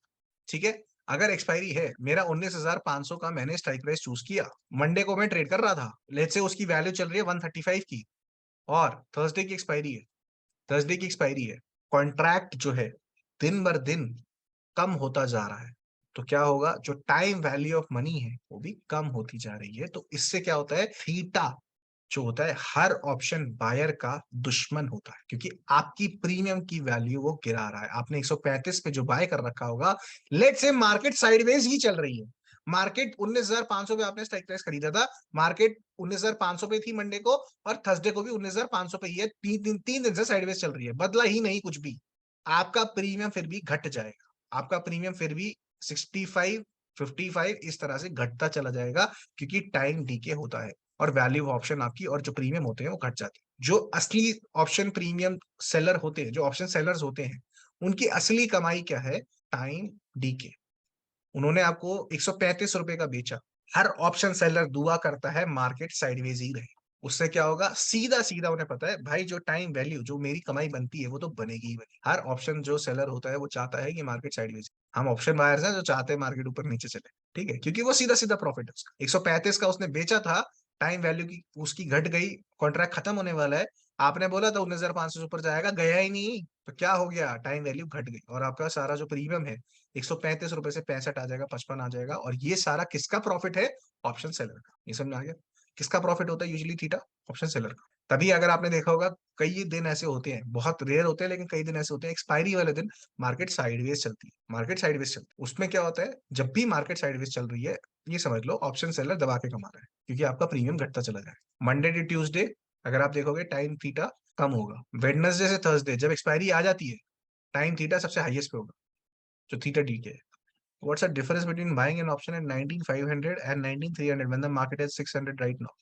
ठीक है। अगर एक्सपायरी है, मेरा 19,500 का मैंने स्ट्राइक प्राइस चूज किया, मंडे को मैं ट्रेड कर रहा था, लेट्स से उसकी वैल्यू चल रही है 135 की, और थर्सडे की एक्सपायरी है, थर्सडे की एक्सपायरी है, कॉन्ट्रैक्ट जो है दिन बर दिन कम होता जा रहा है, तो क्या होगा? जो टाइम वैल्यू ऑफ मनी है वो भी कम होती जा रही है। तो इससे क्या होता है? थीटा जो होता है हर ऑप्शन बायर का दुश्मन होता है, क्योंकि आपकी प्रीमियम की वैल्यू वो गिरा रहा है। आपने 135 पे जो बाय कर रखा होगा, लेट्स से मार्केट साइडवेज ही चल रही है, मार्केट 19,500 पे आपने स्ट्राइक प्राइस खरीदा था, मार्केट 19,500 पे थी मंडे को, और थर्सडे को भी 19,500 पे ही है, तीन दिन से साइडवेज चल रही है, बदला ही नहीं कुछ भी। आपका प्रीमियम फिर भी घट जाएगा, आपका प्रीमियम फिर भी 65, 55 इस तरह से घटता चला जाएगा, क्योंकि टाइम डीके होता है और वैल्यू ऑफ ऑप्शन आपकी और जो प्रीमियम होते हैं वो घट जाते हैं। जो असली ऑप्शन प्रीमियम सेलर होते हैं, जो ऑप्शन सेलर्स होते हैं, उनकी असली कमाई क्या है? Time DK. उन्होंने आपको 135 रुपए का बेचा। हर ऑप्शन सेलर दुआ करता है मार्केट साइडवेज ही रहे। उससे क्या होगा? सीधा सीधा उन्हें पता है भाई जो टाइम वैल्यू, जो मेरी कमाई बनती है वो तो बनेगी ही बनेगी। हर ऑप्शन जो सेलर होता है वो चाहता है कि मार्केट साइडवेज। हम ऑप्शन बायर्स हैं जो चाहते हैं मार्केट ऊपर नीचे चले, ठीक है, क्योंकि वो सीधा सीधा प्रॉफिट है उसका। 135 का उसने बेचा था, टाइम वैल्यू की उसकी घट गई, कॉन्ट्रैक्ट खत्म होने वाला है, आपने बोला था 19,500 से ऊपर जाएगा, गया ही नहीं, तो क्या हो गया? टाइम वैल्यू घट गई और आपका सारा जो प्रीमियम है 135 रुपए से 65 आ जाएगा, 55 आ जाएगा। और ये सारा किसका प्रॉफिट है? ऑप्शन सेलर का। ये समझ में आ गया? किसका प्रॉफिट होता है यूजुअली? थीटा, ऑप्शन सेलर का। तभी अगर आपने देखा होगा, कई दिन ऐसे होते हैं, बहुत रेयर होते हैं लेकिन कई दिन ऐसे होते हैं, एक्सपायरी वाले दिन मार्केट साइडवेज चलती है, मार्केट साइडवेज चलती है। उसमें क्या होता है? जब भी मार्केट साइडवेज चल रही है, ये समझ लो ऑप्शन सेलर दबा के कमा रहा है, क्योंकि आपका प्रीमियम घटता चला जाएगा। मंडे टू ट्यूसडे अगर आप देखोगे टाइम थीटा कम होगा, वेडनेसडे से थर्सडे जब एक्सपायरी आ जाती है, टाइम थीटा सबसे हाईएस्ट पे होगा, जो थीटा डी के है। What's the difference between buying an option at 19,500 and 19,300 when the market is 600 right now?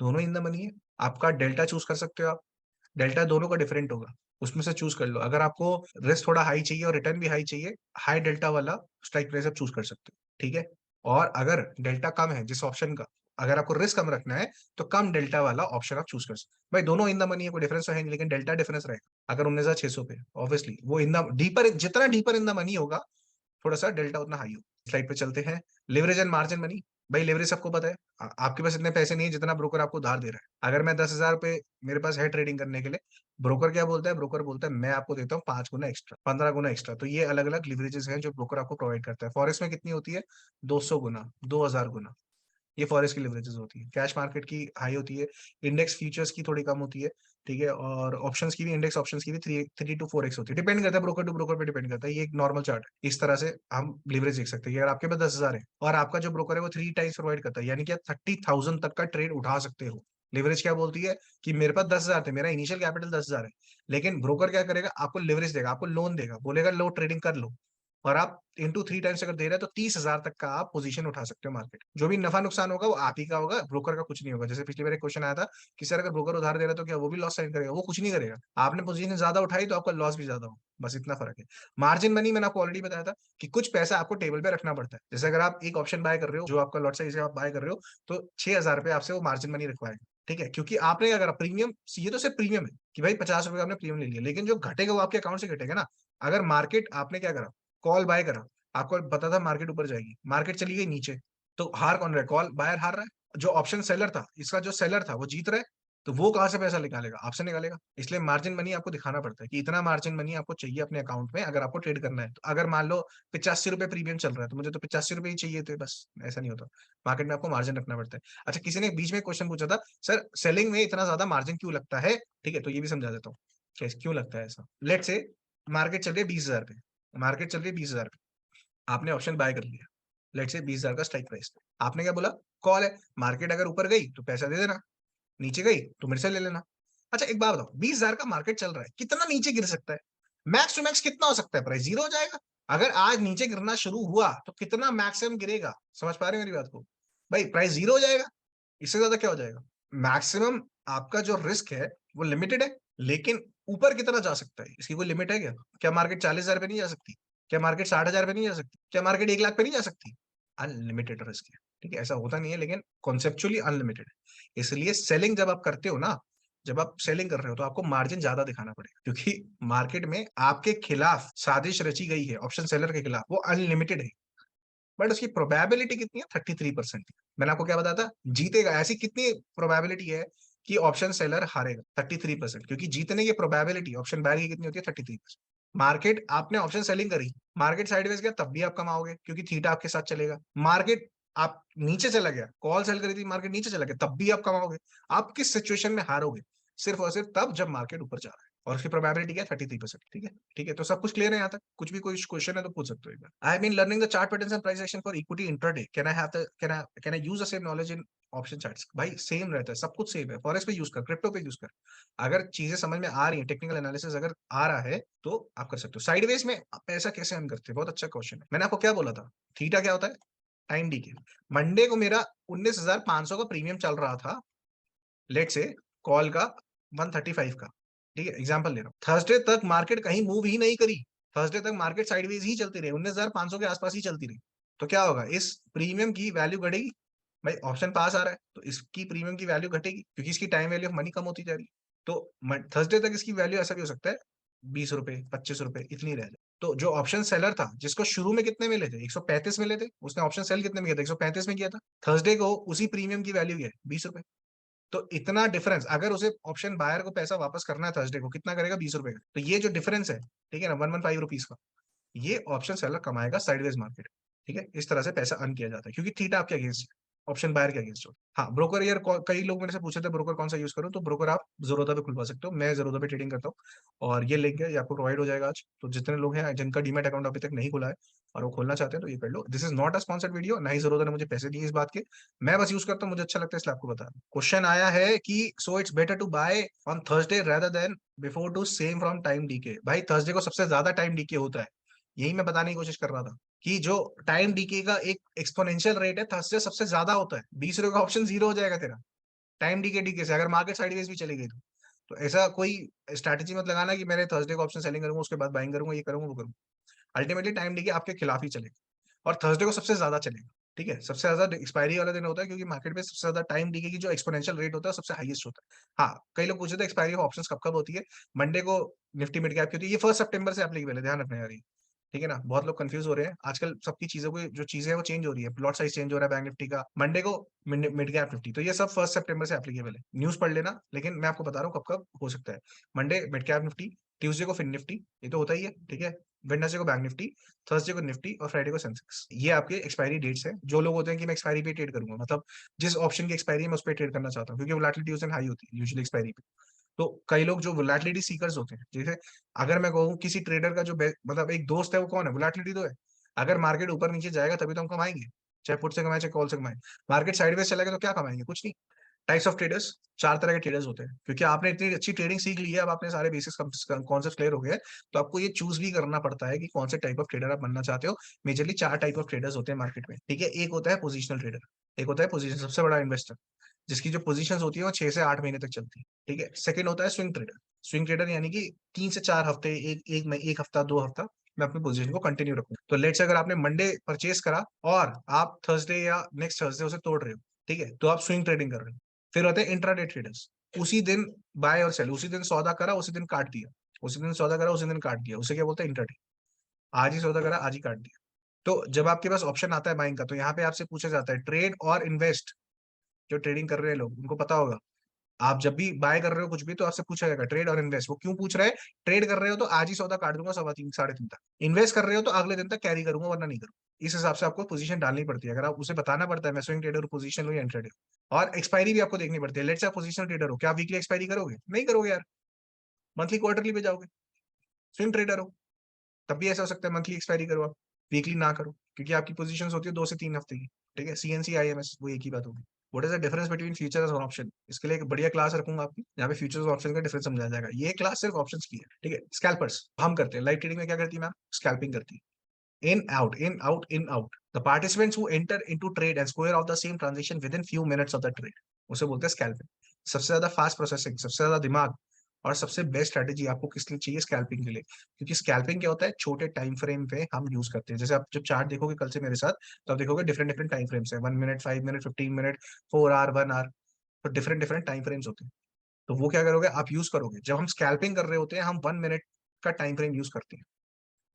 दोनों इन द मनी है। आपका डेल्टा चूज कर सकते हो आप, डेल्टा दोनों का डिफरेंट होगा, उसमें से चूज कर लो। अगर आपको रिस्क थोड़ा हाई चाहिए और रिटर्न भी हाई चाहिए, हाई डेल्टा वाला स्ट्राइक प्राइस आप चूज कर सकते हो, ठीक है। और अगर डेल्टा कम है जिस ऑप्शन का, अगर आपको रिस्क कम रखना है, तो कम डेल्टा वाला ऑप्शन आप चूज कर सकते हो। भाई दोनों इन द मनी है, कोई डिफरेंस तो है नहीं, लेकिन डेल्टा डिफरेंस रहेगा। अगर 19,600 पे, ऑब्वियसली वो इन द डीपर, जितना डीपर इन द मनी होगा, थोड़ा सा डेल्टा उतना हाई हो। स्लाइड पे चलते हैं। Leverage and margin money. भाई लिवरेज सबको पता है, आपके पास इतने पैसे नहीं है जितना ब्रोकर आपको उधार दे रहा है। अगर मैं 10,000 रुपए मेरे पास है ट्रेडिंग करने के लिए, ब्रोकर क्या बोलता है? ब्रोकर बोलता है मैं आपको देता हूँ 5 गुना एक्स्ट्रा, 15 गुना एक्स्ट्रा। तो ये अलग अलग लिवरेजेस हैं जो ब्रोकर आपको प्रोवाइड करता है। फॉरेक्स में कितनी होती है? 200 गुना, 2,000 गुना। ये फॉरेस्ट की लिवरेजेस होती है। कैश मार्केट की हाई होती है, इंडेक्स फ्यूचर्स की थोड़ी कम होती है, ठीक है। और ऑप्शंस की भी, इंडेक्स ऑप्शंस की भी 3 to 4x होती है, डिपेंड करता है, ब्रोकर टू ब्रोकर पे डिपेंड करता है। ये एक नॉर्मल चार्ट है। इस तरह से हम लिवरेज देख सकते हैं कि अगर आपके पास 10,000 है और आपका जो ब्रोकर है वो 3 टाइम्स प्रोवाइड करता है, यानी कि आप 30,000 तक का ट्रेड उठा सकते हो। लिवरेज क्या बोलती है कि मेरे पास 10,000 थे, मेरा इनिशियल कैपिटल 10,000 है, लेकिन ब्रोकर क्या करेगा? आपको लिवरेज देगा, आपको लोन देगा, बोलेगा लो ट्रेडिंग कर लो, और आप इंटू 3 टाइम्स अगर दे रहे हैं तो 30,000 तक का आप पोजीशन उठा सकते हो मार्केट। जो भी नफा नुकसान होगा वो आप ही का होगा, ब्रोकर का कुछ नहीं होगा। जैसे पिछली बार एक क्वेश्चन आया था कि सर अगर ब्रोकर उधार दे रहा है तो क्या वो भी लॉस साइन करेगा? वो कुछ नहीं करेगा। आपने पोजीशन ज्यादा उठाई तो आपका लॉस भी ज्यादा हो, बस इतना फर्क है। मार्जिन मनी मैंने आपको ऑलरेडी बताया था कि कुछ पैसा आपको टेबल पे रखना पड़ता है। जैसे अगर आप एक ऑप्शन बाय कर रहे हो, जो आपका लॉट साइज है, आप बाय कर रहे हो, तो 6,000 रुपए आपसे वो मार्जिन मनी रिक्वायर्ड, ठीक है, क्योंकि आपने क्या करा? प्रीमियम, ये तो सिर्फ प्रीमियम है कि भाई 50 रुपए का आपने प्रीमियम ले लिया, लेकिन जो घटेगा वो आपके अकाउंट से घटेगा ना। अगर मार्केट, आपने क्या करा? कॉल बाय करा, आपको पता था मार्केट ऊपर जाएगी, मार्केट चली गई नीचे, तो हार कौन रहा है? कॉल बायर हार रहा है। जो ऑप्शन सेलर था, इसका जो सेलर था वो जीत रहा है, तो वो कहां से पैसा निकालेगा? आपसे निकालेगा। इसलिए मार्जिन मनी आपको दिखाना पड़ता है कि इतना मार्जिन मनी आपको चाहिए अपने अकाउंट में, अगर आपको ट्रेड करना है। तो अगर मान लो 85 रुपए प्रीमियम चल रहा है, तो मुझे तो 85 रुपए ही चाहिए थे बस, ऐसा नहीं होता। मार्केट में आपको मार्जिन रखना पड़ता है। अच्छा, किसी ने बीच में क्वेश्चन पूछा था, सर सेलिंग में इतना ज्यादा मार्जिन क्यों लगता है? ठीक है, तो ये भी समझा देता हूँ क्यों लगता है ऐसा। लेट से मार्केट चल रही है 20,000 पे, मार्केट चल रही है 20,000, आपने ऑप्शन बाय कर लिया, लेट्स से 20,000 का स्ट्राइक प्राइस पे। आपने क्या बोला? कॉल है, मार्केट अगर ऊपर गई तो पैसा दे देना, नीचे गई तो मेरे से ले लेना। अच्छा एक बात बताओ, 20,000 का मार्केट चल रहा है, कितना नीचे गिर सकता है? मैक्स टू मैक्स कितना हो सकता है? प्राइस जीरो हो जाएगा। अगर आज नीचे गिरना शुरू हुआ तो कितना मैक्सिमम गिरेगा? समझ पा रहे हैं मेरी बात को? भाई प्राइस जीरो हो जाएगा, इससे ज्यादा क्या हो जाएगा? मैक्सिमम आपका जो रिस्क है वो लिमिटेड है, लेकिन ऊपर कितना जा सकता है इसकी कोई लिमिट है क्या? क्या मार्केट 40,000 पे नहीं जा सकती? क्या मार्केट 60,000 पे नहीं जा सकती? क्या मार्केट 1 लाख पे नहीं जा सकती? अनलिमिटेड रिस्क है, ठीक है, ऐसा होता नहीं है, लेकिन कॉन्सेप्चुअली अनलिमिटेड है। इसलिए सेलिंग जब आप करते हो ना, जब आप सेलिंग कर रहे हो तो आपको मार्जिन ज्यादा दिखाना पड़ेगा, क्योंकि मार्केट में आपके खिलाफ साजिश रची गई है, ऑप्शन सेलर के खिलाफ, वो अनलिमिटेड है। बट उसकी प्रोबेबिलिटी कितनी है? 33%। मैंने आपको क्या बताया था? जीतेगा, ऐसी कितनी प्रोबेबिलिटी है कि ऑप्शन सेलर हारेगा? 33%, क्योंकि जीतने की प्रोबेबिलिटी ऑप्शन बायर की कितनी होती है? 33%। मार्केट, आपने ऑप्शन सेलिंग करी, मार्केट साइडवेज गया तब भी आप कमाओगे, क्योंकि थीटा आपके साथ चलेगा। मार्केट आप नीचे चला गया, कॉल सेल करी थी, मार्केट नीचे चला गया, तब भी आप कमाओगे। आप किस सिचुएशन में हारोगे? सिर्फ और सिर्फ तब जब मार्केट ऊपर जा रहा है, और उसकी प्रोबेबिलिटी क्या है? 33%। ठीक है, ठीक है, तो सब कुछ क्लियर है यहाँ तक? कुछ भी कोई क्वेश्चन है तो पूछ सकते हो एक बार। I mean learning the chart patterns and price action for equity intraday, can I use the same knowledge in option charts? भाई सेम रहता है, सब कुछ सेम है। फॉरेक्स पे यूज कर, क्रिप्टो पे यूज कर। अगर चीजें समझ में आ रही है, टेक्निकल एनालिसिस अगर आ रहा है तो आप कर सकते हो। साइडवेज में आप पैसा कैसे अर्न करते हैं? बहुत अच्छा क्वेश्चन है। मैंने आपको क्या बोला था? थीटा क्या होता है? Time DK. मंडे को मेरा 19,500 का प्रीमियम चल रहा था, लेट से कॉल का 135 का, ठीक है, एग्जांपल ले रहा हूँ। थर्सडे तक मार्केट कहीं मूव ही नहीं करी, थर्सडे तक मार्केट साइडवेज ही चलती रही, 19,500 के आसपास ही चलती रही। तो क्या होगा? इस प्रीमियम की वैल्यू घटेगी। भाई ऑप्शन पास आ रहा है तो इसकी प्रीमियम की वैल्यू घटेगी, क्योंकि इसकी टाइम वैल्यू ऑफ मनी कम होती जा रही है। तो थर्सडे तक इसकी वैल्यू ऐसा भी हो सकता है 20 रुपए, 25 रुपए इतनी रह जाए। तो जो ऑप्शन सेलर था, जिसको शुरू में कितने मिले थे? 135 मिले थे, उसने ऑप्शन सेल कितने में किया था? 135 में किया था। थर्सडे को उसी प्रीमियम की वैल्यू है 20 रुपए। तो इतना डिफरेंस, अगर उसे ऑप्शन बायर को पैसा वापस करना है थर्सडे को, कितना करेगा? 20 रुपए का। तो ये जो डिफरेंस है, ठीक है ना, 115 रुपीज का, ये ऑप्शन सेलर कमाएगा साइडवेज मार्केट। ठीक है, इस तरह से पैसा अर्न किया जाता है, क्योंकि थीटा आपके अगेंस्ट है, ऑप्शन बायर के अगेंस्ट हो। हाँ, ब्रोकर यार, कई लोग मेरे से पूछे थे ब्रोकर कौन सा यूज करूं, तो ब्रोकर आप ज़ेरोधा पे खुलवा सकते हो। मैं ज़ेरोधा पे ट्रेडिंग करता हूँ, और ये लिंक है, ये आपको प्रोवाइड हो जाएगा आज। तो जितने लोग हैं जिनका डीमैट अकाउंट अभी तक नहीं खुला है और वो खोलना चाहते हैं, तो ये कर लो। This is not a sponsored video, ना ही ज़ेरोधा ने मुझे पैसे दिए इस बात के। मैं बस यूज करता हूँ, मुझे अच्छा लगता है, इसलिए आपको बता रहा हूँ। क्वेश्चन आया है कि so it's better to buy on Thursday rather than before to same from time decay. भाई थर्सडे को सबसे ज्यादा टाइम डीके होता है, यही मैं बताने की कोशिश कर रहा था कि जो टाइम डीके का एक एक्सपोनेंशियल रेट है, थर्सडे सबसे ज्यादा होता है। 20 रुपए का ऑप्शन जीरो हो जाएगा तेरा टाइम डीके डीके से, अगर मार्केट साइडवेज भी चली गई तो ऐसा कोई स्ट्रैटेजी मत लगाना कि मैंने थर्सडे को ऑप्शन सेलिंग करूंगा, उसके बाद बाइंग करूंगा, ये करूंगा वो करूंगा। अल्टीमेटली टाइम डीके आपके खिलाफ ही चलेगा, और थर्सडे को सबसे ज्यादा चलेगा। ठीक है, सबसे ज्यादा एक्सपायरी वाला दिन होता है, क्योंकि मार्केट में सबसे ज्यादा टाइम डीके की जो एक्सपोनेंशियल रेट होता है सबसे हाईएस्ट होता है। हाँ, कई लोग पूछे थे एक्सपायरी ऑफ ऑप्शंस कब कब होती है? मंडे को निफ्टी मिड कैप की होती है, ये 1 सितंबर से एप्लीकेबल है, ध्यान रखना यार ये। ठीक है ना, बहुत लोग कंफ्यूज हो रहे हैं आजकल, सबकी चीजों को, जो चीजें हैं वो चेंज हो रही है, प्लॉट साइज चेंज हो रहा है बैंक निफ्टी का, मंडे को मिड कैप निफ्टी, तो ये सब 1 सितंबर से एप्लीकेबल है। न्यूज पढ़ लेना, लेकिन मैं आपको बता रहा हूँ कब कब हो सकता है। Monday mid cap Nifty, Tuesday को फिन निफ्टी, ये तो होता ही है, ठीक है, वेडनेसडे को बैंक निफ्टी, थर्सडे को निफ्टी, और फ्राइडे को सेंसेक्स। ये आपके एक्सपायरी डेट्स हैं। जो लोग होते हैं कि मैं एक्सपायरी पे ट्रेड करूंगा, मतलब जिस ऑप्शन की एक्सपायरी है मैं उस पर ट्रेड करना चाहता हूँ, क्योंकि वोलेटिलिटी उस दिन हाई होती है यूजुअली एक्सपायरी पे। तो कई लोग जो वोलेटिलिटी सीकर्स होते हैं, जैसे अगर मैं कहूँ किसी ट्रेडर का जो मतलब एक दोस्त है, वो कौन है? वोलेटिलिटी तो है। अगर मार्केट ऊपर नीचे जाएगा तभी तो हम कमाएंगे, चाहे पुट से कमाए चाहे कॉल से कमाए। मार्केट साइडवेज चलेगा तो क्या कमाएंगे? कुछ नहीं। टाइप्स ऑफ ट्रेडर्स, 4 तरह के ट्रेडर्स होते हैं, क्योंकि आपने इतनी अच्छी ट्रेडिंग सीख ली है, अब आपने सारे बेसिक्स कॉन्सेप्ट क्लियर हो गए हैं, तो आपको ये चूज भी करना पड़ता है कि कौन से टाइप ऑफ ट्रेडर आप बनना चाहते हो। मेजरली 4 टाइप ऑफ ट्रेडर्स होते हैं मार्केट में, ठीक है। एक होता है पोजिशनल ट्रेडर, एक होता है पोजीशन सबसे बड़ा इन्वेस्टर, जिसकी जो पोजीशंस होती है वो 6 से 8 महीने तक चलती है, ठीक है। सेकंड होता है स्विंग ट्रेडर। स्विंग ट्रेडर यानी कि 3 से 4 हफ्ते, एक हफ्ता, 2 हफ्ता मैं अपनी पोजीशन को कंटिन्यू रखूँ। तो लेट्स से अगर आपने मंडे परचेस करा और आप थर्सडे या नेक्स्ट थर्सडे उसे तोड़ रहे हो, ठीक है, तो आप स्विंग ट्रेडिंग कर रहे हो। फिर होते हैं इंट्राडे ट्रेडर्स, उसी दिन बाय और सेल, उसी दिन सौदा करा उसी दिन काट दिया, उसी दिन सौदा करा उसी दिन काट दिया, उसे क्या बोलते हैं? इंट्राडे। आज ही सौदा करा आज ही काट दिया। तो जब आपके पास ऑप्शन आता है बाइंग का, तो यहाँ पे आपसे पूछा जाता है ट्रेड और इन्वेस्ट। जो ट्रेडिंग कर रहे हैं लोग उनको पता होगा, आप जब भी बाय कर रहे हो कुछ भी, तो आपसे पूछा जाएगा ट्रेड और इन्वेस्ट। वो क्यों पूछ रहा है? ट्रेड कर रहे हो तो आज ही सौदा काट दूंगा 3:15 3:30 तक, इन्वेस्ट कर रहे हो तो अगले दिन तक कैरी करूंगा वरना नहीं करूंगा। इस हिसाब से आपको पोजीशन डालनी पड़ती है। अगर आप उसे बताना पड़ता है मैं स्विंग ट्रेडर पोजीशन लो या इंट्राडे। और एक्सपायरी भी आपको देखनी पड़ती है। लेट्स से आप पोजीशनल ट्रेडर हो, क्या वीकली एक्सपायरी करोगे? नहीं करोगे यार, मंथली क्वार्टरली पे जाओगे। स्विंग ट्रेडर हो तब भी ऐसा हो सकता है मंथली एक्सपायरी करो आप, वीकली ना करो, क्योंकि आपकी पोजीशंस होती है 2 से 3 हफ्ते की। ठीक है, सीएनसी आईएमएस वो एक ही बात होगी। What is the difference between futures और ऑप्शन? इसके लिए एक बढ़िया क्लास रखूंगा आपकी, यहाँ पे फ्यूचर्स और ऑप्शन का डिफरेंस समझाया जाएगा। ये क्लास सिर्फ ऑप्शंस की है, ठीक है। स्कैल्पर्स हम करते हैं, लाइव ट्रेडिंग में क्या करती है मैम? स्कैल्पिंग करती है। In out in out in out, the participants who enter into trade and square of the same transaction with in few minutes of the trade, उसे बोलते हैं स्कैल्पिंग। सबसे ज्यादा फास्ट प्रोसेसिंग, सबसे ज्यादा दिमाग और सबसे बेस्ट स्ट्रेटेजी आपको किस लिए चाहिए? स्कैल्पिंग के लिए। क्योंकि स्कैल्पिंग क्या होता है? छोटे टाइम फ्रेम पे हम यूज करते हैं। जैसे आप जब चार्ट देखोगे कल से मेरे साथ, तो आप देखोगे डिफरेंट डिफरेंट टाइम फ्रेम्स है, 1 minute, 5 minute, 15 minute, 4 hour, 1 hour, तो डिफरेंट डिफरेंट टाइम फ्रेम्स होते हैं। तो वो क्या करोगे आप? यूज करोगे। जब हम स्कैल्पिंग कर रहे होते हैं हम 1 मिनट का टाइम फ्रेम यूज करते हैं,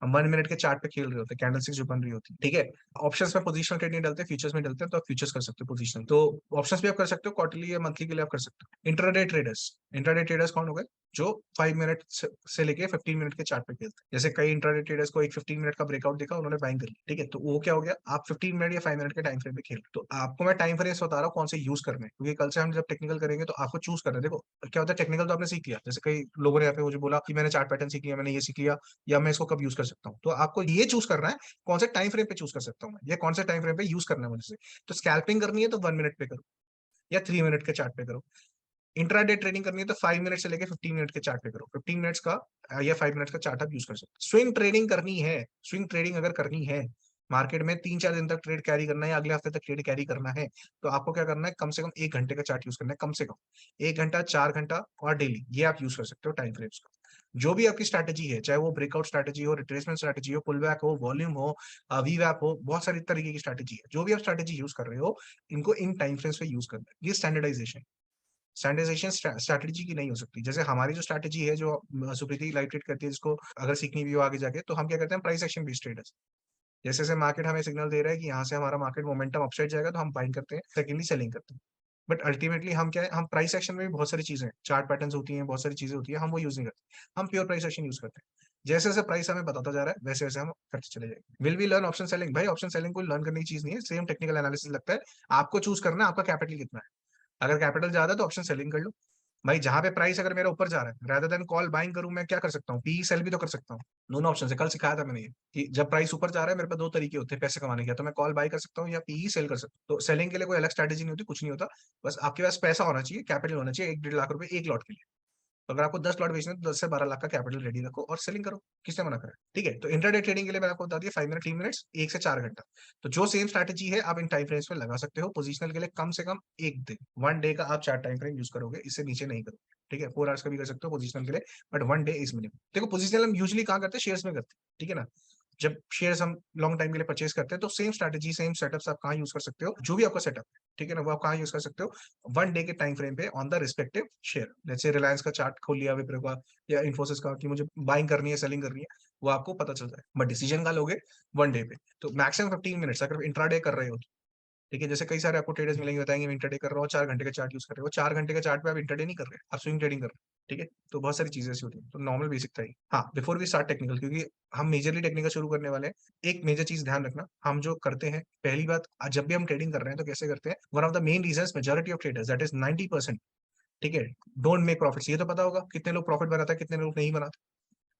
हम 1 मिनट के चार्ट पे खेल रहे होते हैं, कैंडल जो बन रही होती है, ठीक है। ऑप्शंस में पोजीशनल ट्रेड नहीं डालते, फ्यूचर्स में डालते हैं, तो आप फ्यूचर्स कर सकते हो पोजीशनल। तो ऑप्शंस भी आप कर सकते हो, क्वार्टरली या मंथली के लिए आप कर सकते हो। इंट्राडे ट्रेडर्स, इंट्राडे ट्रेडर्स कौन हो गए? जो 5 मिनट से लेके 15 मिनट के चार्ट पे खेलते हैं। जैसे कई इंट्राडे ट्रेडर्स को एक 15 मिनट का ब्रेकआउट दिखा, उन्होंने बाइंग कर ली, ठीक है? तो वो क्या हो गया, आप 15 मिनट या 5 मिनट के टाइम फ्रेम पे खेल रहे हो। तो आपको मैं टाइम फ्रेम्स बता रहा हूँ कौन से यूज़ करने हैं, क्योंकि कल से हम जब टेक्निकल करेंगे तो आपको चूज़ करना है। देखो, क्या होता है, टेक्निकल तो आपने सीख लिया, जैसे कई लोगों ने यहाँ पे मुझे बोला कि मैंने चार्ट पैटर्न सीख लिया, मैंने ये सीख लिया, या मैं इसको कब यूज़ कर सकता हूँ। तो आपको ये चूज़ करना है, कौन से टाइम फ्रेम पे चूज़ कर सकता हूँ मैं, या कौन से टाइम फ्रेम पे यूज़ करना है मुझे से। तो स्कैल्पिंग करनी है तो 1 मिनट पे करो, या 3 मिनट के चार्ट पे करो। इंट्राडे ट्रेडिंग करनी है तो 5 मिनट से लेके 15 मिनट के चार्ट पे करो। 15 मिनट्स का या 5 मिनट्स का चार्ट आप यूज़ कर सकते हो। स्विंग ट्रेडिंग करनी है, स्विंग ट्रेडिंग अगर करनी है, मार्केट में 3-4 दिन तक ट्रेड कैरी करना है, अगले हफ्ते तक ट्रेड कैरी करना है, तो आपको क्या करना है, कम से कम 1 घंटे का चार्ट यूज़ करना है, कम से कम। 1 घंटा, 4 घंटा और डेली, ये आप यूज़ कर सकते हो टाइम फ्रेम्स का। जो भी आपकी स्ट्रैटेजी है, चाहे वो ब्रेकआउट स्ट्रैटेजी हो, रिट्रेसमेंट स्ट्रैटेजी हो, पुल बैक हो, वॉल्यूम हो, वीवैप हो, बहुत सारी तरीके की स्ट्रैटेजी है। जो भी आप स्ट्रैटेजी यूज़ कर रहे हो, इनको इन टाइम फ्रेम्स पे यूज़ करना है। ये स्टैंडर्डाइजेशन स्टैंडर्डाइजेशन स्ट्रैटेजी की नहीं हो सकती। जैसे हमारी जो स्ट्रैटेजी है, जो सुप्रीति लाइव ट्रेड करती है, जिसको अगर सीखनी भी हो आगे जाके, तो हम क्या करते हैं, प्राइस एक्शन बेस्ड ट्रेडर्स। जैसे जैसे मार्केट हमें सिग्नल दे रहा है कि यहाँ से हमारा मार्केट मोमेंटम अपसाइड जाएगा, तो हम बाइंग करते हैं, सेकेंडली सेलिंग करते हैं। बट अल्टीमेटली हम क्या है, हम प्राइस एक्शन में भी बहुत सारी चीजें हैं, चार्ट पैटर्न्स होती हैं, बहुत सारी चीजें होती है, हम वो यूज नहीं करते। हम प्योर प्राइस एक्शन यूज करते हैं। जैसे जैसे प्राइस हमें बताता जा रहा है, वैसे वैसे हम करते चले जाएंगे। Will we learn option selling? भाई, ऑप्शन सेलिंग कोई लर्न करने की चीज नहीं है, सेम टेक्निकल एनालिसिस लगता है। आपको चूज करना है आपका कैपिटल कितना है। अगर कैपिटल ज्यादा है तो ऑप्शन सेलिंग कर लो। भाई, जहां पे प्राइस अगर मेरा ऊपर जा रहा है, रादर देन कॉल बाइंग करूं, मैं क्या कर सकता हूँ, पी सेल भी तो कर सकता हूँ। दोनों ऑप्शन है, कल सिखाया था मैंने ये, कि जब प्राइस ऊपर जा रहा है, मेरे पास दो तरीके होते हैं पैसे कमाने के, तो मैं कॉल बाई कर सकता हूँ या पी सेल कर सकता हूँ। तो सेलिंग के लिए कोई अलग स्ट्रैटेजी नहीं होती, कुछ नहीं होता। बस आपके पास पैसा होना चाहिए, कैपिटल होना चाहिए, 1-1.5 लाख रुपए एक लॉट के लिए। तो अगर आपको 10 लॉट बेचना है तो 10 से 12 लाख का कैपिटल रेडी रखो और सेलिंग करो। किसने मना करा है? ठीक है, तो इंटरडे ट्रेडिंग के लिए मैंने आपको बता दिया 5 मिनट, 3 मिनट्स, 1 से 4 घंटा। तो जो सेम स्ट्रैटेजी है आप इन टाइम फ्रेम्स में लगा सकते हो। पोजिशनल के लिए कम से कम 1 दिन, 1 डे का आप चार्ट टाइम फ्रेम यूज करोगे, इससे नीचे नहीं करोगे। ठीक है, 4 आवर्स का भी कर सकते हो पोजिशनल के लिए, बट 1 डे इज मिनिमम। देखो, पोजिशनल हम यूजुअली कहाँ करते हैं, शेयर्स में करते हैं, ठीक है ना। जब शेयर्स हम लॉन्ग टाइम के लिए परचेज करते हैं, तो सेम स्ट्रैटेजी, सेम सेटअप्स आप कहाँ यूज कर सकते हो, जो भी आपका सेटअप है, ठीक है ना, वो आप कहाँ यूज कर सकते हो, 1 डे के टाइम फ्रेम पे ऑन द रिस्पेक्टिव शेयर। जैसे रिलायंस का चार्ट खोल लिया, विप्रो का या इन्फोसिस का, कि मुझे बाइंग करनी है, सेलिंग करनी है, वो आपको पता चल जाए। बट डिसीजन का लोगे 1 डे पे, तो मैक्सिमम 15 मिनट्स अगर इंट्राडे कर रहे हो तो। ठीक है, जैसे कई सारे आपको ट्रेडर्स मिलेंगे, बताएंगे मैं इंटरडे कर रहा हूँ, 4 घंटे का चार्ट यूज कर रहे हो, 4 घंटे का चार्ट पे आप इंटरडे नहीं कर रहे, आप स्विंग ट्रेडिंग कर रहे हो। ठीक है, तो बहुत सारी चीजें ऐसी होती है, तो नॉर्मल बेसिक था ही। हाँ, बिफोर वी स्टार्ट टेक्निकल, क्योंकि हम मेजरली टेक्निकल शुरू करने वाले हैं, एक मेजर चीज ध्यान रखना, हम जो करते हैं, पहली बात, जब भी हम ट्रेडिंग कर रहे हैं तो कैसे करते हैं, one of the main reason majority of traders, that is 90%, ठीक है, डोंट मेक प्रॉफिट्स। ये तो पता होगा कितने लोग प्रॉफिट बनाते हैं, कितने लोग नहीं बनाते।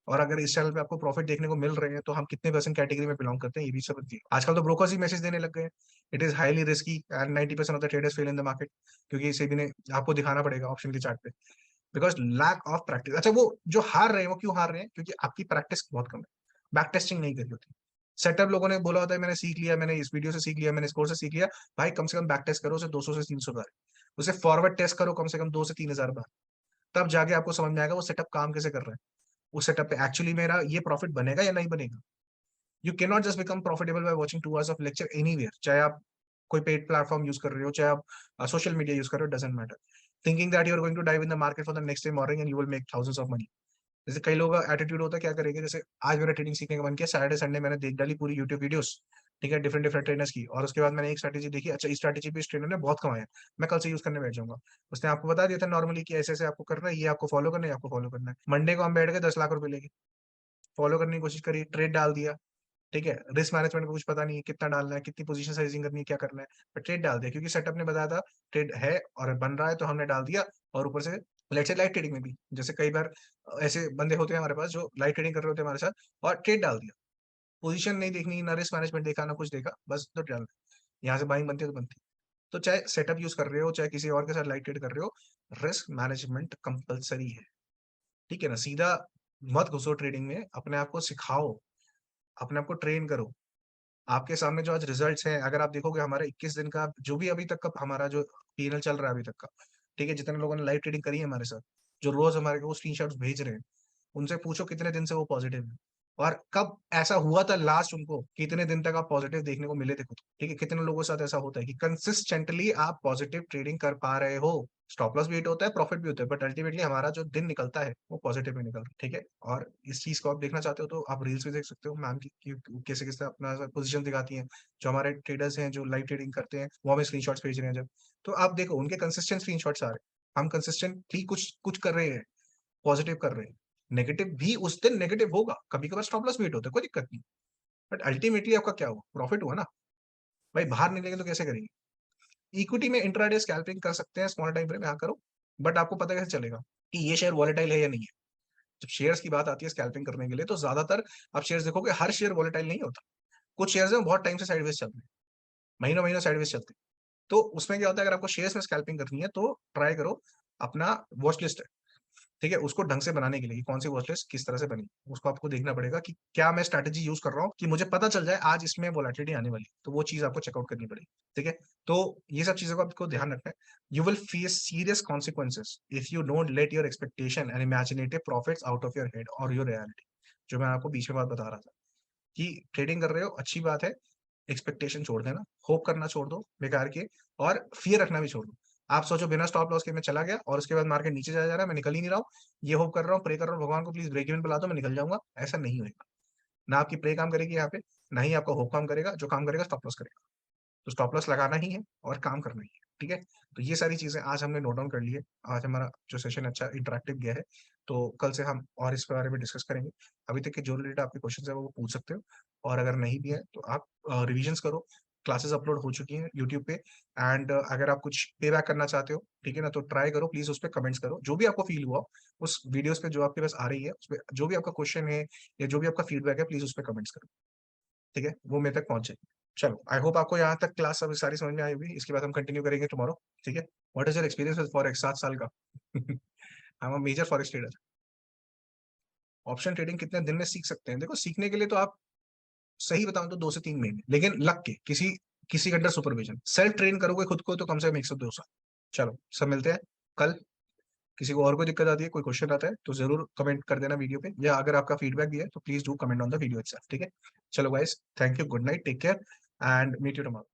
और अगर इस चैनल पे आपको प्रॉफिट देखने को मिल रहे हैं, तो हम कितने परसेंट कैटेगरी में बिलोंग करते हैं, ये भी सब देखिए। आजकल तो ब्रोकर्स ही मैसेज देने लग गए हैं, it is highly risky and 90% of the traders fail in the market, क्योंकि इसे भी ने आपको दिखाना पड़ेगा ऑप्शन के चार्ट पे, बिकॉज लैक ऑफ प्रैक्टिस। अच्छा, वो जो हार रहे हैं, वो क्यों हार रहे हैं, क्योंकि आपकी प्रैक्टिस बहुत कम है, बैक टेस्टिंग नहीं करी होती। सेटअप लोगों ने बोला होता है, मैंने सीख लिया, मैंने इस वीडियो से सीख लिया, मैंने स्कोर से सीख लिया। भाई, कम से कम बैक टेस्ट करो उसे 200 से 300 बार, उसे फॉरवर्ड टेस्ट करो कम से कम 2 से 3 हजार बार, तब जाके आपको समझ में आएगा वो सेटअप काम कैसे कर रहा है, उस सेटअप पे एक्चुअली मेरा ये प्रॉफिट बनेगा या नहीं बनेगा। You can not just become profitable by watching 2 hours of lecture anywhere, चाहे आप कोई पेड प्लेटफॉर्म यूज कर रहे हो, चाहे आप सोशल मीडिया यूज कर रहे हो, doesn't matter. Thinking that you are going to dive in the market for the next day morning and you will make thousands of money. जैसे कई लोगों का एटीट्यूड होता है, क्या करेंगे, जैसे आज मेरा ट्रेडिंग सीखने का मन किया, सैटरडे संडे मैंने देख डाली पूरी यूट्यूब वीडियोस, ठीक है, डिफरेंट डिफरेंट ट्रेनर्स की, और उसके बाद मैंने एक स्ट्रैटेजी देखी, अच्छा, इस स्ट्रैटेजी पे इस ट्रेनर ने बहुत कमाया, मैं कल से यूज करने बैठ जाऊंगा। उसने आपको बता दिया था नॉर्मली कि ऐसे ऐसे आपको करना है, ये आपको फॉलो करना है, आपको फॉलो करना है। मंडे को हम बैठ गए 10 लाख रुपए लेके, फॉलो करने की कोशिश करी, ट्रेड डाल दिया। ठीक है, रिस्क मैनेजमेंट का कुछ पता नहीं है, कितना डालना है, कितनी पोजीशन साइजिंग करनी है, क्या करना है, पर ट्रेड डाल दिया, क्योंकि सेटअप ने बताया था ट्रेड है और बन रहा है, तो हमने डाल दिया। और ऊपर से लेट्स से लाइव ट्रेडिंग में भी, जैसे कई बार ऐसे बंदे होते हैं हमारे पास जो लाइव ट्रेडिंग कर रहे होते हैं हमारे साथ, और ट्रेड डाल दिया, पोजीशन नहीं देखनी, ना रिस्क मैनेजमेंट देखा, ना कुछ देखा, बस तो डाल, यहाँ से बाइंग बनती है तो बनती है। तो चाहे सेटअप यूज कर रहे हो, चाहे किसी और के साथ लाइव ट्रेड कर रहे हो, रिस्क मैनेजमेंट कंपलसरी है। ठीक है ना, सीधा मत घुसो ट्रेडिंग में, अपने आप को सिखाओ, अपने आप को ट्रेन करो। आपके सामने जो आज रिजल्ट्स हैं, अगर आप देखोगे हमारे 21 दिन का जो भी अभी तक का हमारा जो पीएनएल चल रहा है अभी तक का, ठीक है, जितने लोगों ने लाइव ट्रेडिंग करी है हमारे साथ, जो रोज हमारे को स्क्रीनशॉट्स भेज रहे हैं, उनसे पूछो कितने दिन से वो पॉजिटिव है, और कब ऐसा हुआ था लास्ट उनको, कितने दिन तक आप पॉजिटिव देखने को मिले थे खुद। ठीक है, कितने लोगों के साथ ऐसा होता है कि कंसिस्टेंटली आप पॉजिटिव ट्रेडिंग कर पा रहे हो। स्टॉप लॉस भी हिट होता है, प्रॉफिट भी होता है, बट अल्टीमेटली हमारा जो दिन निकलता है वो पॉजिटिव में निकल रहा है। ठीक है, और इस चीज को आप देखना चाहते हो तो आप रील्स भी देख सकते हो मैम की, कैसे कैसे अपना पोजीशन दिखाती हैं। जो हमारे ट्रेडर्स हैं जो लाइव ट्रेडिंग करते हैं, वो हमें स्क्रीनशॉट्स भेज रहे हैं जब, तो आप देखो उनके कंसिस्टेंट स्क्रीनशॉट्स आ रहे हैं, हम कंसिस्टेंटली कुछ कुछ कर रहे हैं। पॉजिटिव कर रहे हैं, नेगेटिव भी उस दिन नेगेटिव होगा, कभी कभार स्टॉप लॉस भी हिट होता है, कोई दिक्कत नहीं, बट अल्टीमेटली आपका क्या हुआ, प्रॉफिट हुआ ना। भाई बाहर निकलेंगे तो कैसे करेंगे? इक्विटी में इंट्राडे स्कैल्पिंग कर सकते हैं, स्मॉल टाइम फ्रेम यहाँ करो, बट आपको पता कैसे चलेगा कि ये शेयर वॉलेटाइल है या नहीं है? जब शेयर्स की बात आती है स्कैल्पिंग करने के लिए, तो ज्यादातर आप शेयर्स देखोगे, हर शेयर वॉलेटाइल नहीं होता। कुछ शेयर्स हैं बहुत टाइम से साइडवेज चल रहे हैं, महीनों महीनों साइडवेज चलते हैं। तो उसमें क्या होता है, अगर आपको शेयर्स में स्कैल्पिंग करनी है तो ट्राई करो अपना वॉच लिस्ट, ठीक है, उसको ढंग से बनाने के लिए कि कौन सी वॉच लिस्ट किस तरह से बनी, उसको आपको देखना पड़ेगा कि क्या मैं स्ट्रैटेजी यूज कर रहा हूँ कि मुझे पता चल जाए आज इसमें वोलेटिलिटी आने वाली है, तो वो चीज आपको चेकआउट करनी पड़ेगी। ठीक है, तो ये सब चीजों का आपको ध्यान रखना है। You will face serious consequences if you don't let your expectation and imaginative profits out of your head और योर रियलिटी। जो मैं आपको बीच में बात बता रहा था कि ट्रेडिंग कर रहे हो अच्छी बात है, एक्सपेक्टेशन छोड़ देना, होप करना छोड़ दो बेकार के, और फियर रखना भी छोड़ दो। आप सोचो बिना स्टॉप लॉस के मैं चला गया और उसके बाद मार्केट नीचे जा रहा है, मैं निकल ही नहीं रहा हूँ, ये होप कर रहा हूँ, प्रे कर रहा हूँ भगवान को प्लीज ब्रेक इवन पे ला दो, मैं निकल जाऊंगा। ऐसा नहीं होगा, ना आपकी प्रे काम करेगी यहाँ पे, ना ही आपका होप काम करेगा, जो काम करेगा स्टॉप लॉस करेगा। तो स्टॉप लॉस लगाना ही है और काम करना ही है। ठीक है, तो ये सारी चीजें आज हमने नोट डाउन कर ली है। आज हमारा जो सेशन अच्छा इंटरेक्टिव गया है, तो कल से हम और इस बारे में डिस्कस करेंगे। अभी तक के जो रिलेटेड आपके क्वेश्चन है वो पूछ सकते हो, और अगर नहीं भी है तो आप रिविजन करो। क्लासेस अपलोड हो चुकी हैं यूट्यूब पे, एंड अगर आप कुछ पे बैक करना चाहते हो, ठीक है ना, तो ट्राई करो प्लीज, उस पर कमेंट्स करो जो भी आपको फील हुआ उस वीडियोस पे, जो आपके पास आ रही है उस पर जो भी आपका क्वेश्चन है या जो भी आपका फीडबैक है, प्लीज उस पर कमेंट्स करो। ठीक है, वो मेरे तक पहुंचे। चलो, आई होप आपको यहाँ तक क्लास सब सारी समझ में आई होगी। इसके बाद हम कंटिन्यू करेंगे टुमारो। ठीक है, what is your experience with forex 7 साल का? I am a major forex trader. Option trading कितने दिन में सीख सकते हैं? देखो, सीखने के लिए तो आप, सही बताऊं तो 2 से 3 महीने, लेकिन लग के किसी किसी के अंडर सुपरविजन सेल्फ ट्रेन करोगे खुद को तो कम से कम 1 से 2 साल। चलो, सब मिलते हैं कल। किसी को और कोई दिक्कत आती है, कोई क्वेश्चन आता है, तो जरूर कमेंट कर देना वीडियो पे, या अगर आपका फीडबैक भी है तो please do comment on the video itself. ठीक है, चलो guys, thank you, good night, take care, and meet you tomorrow.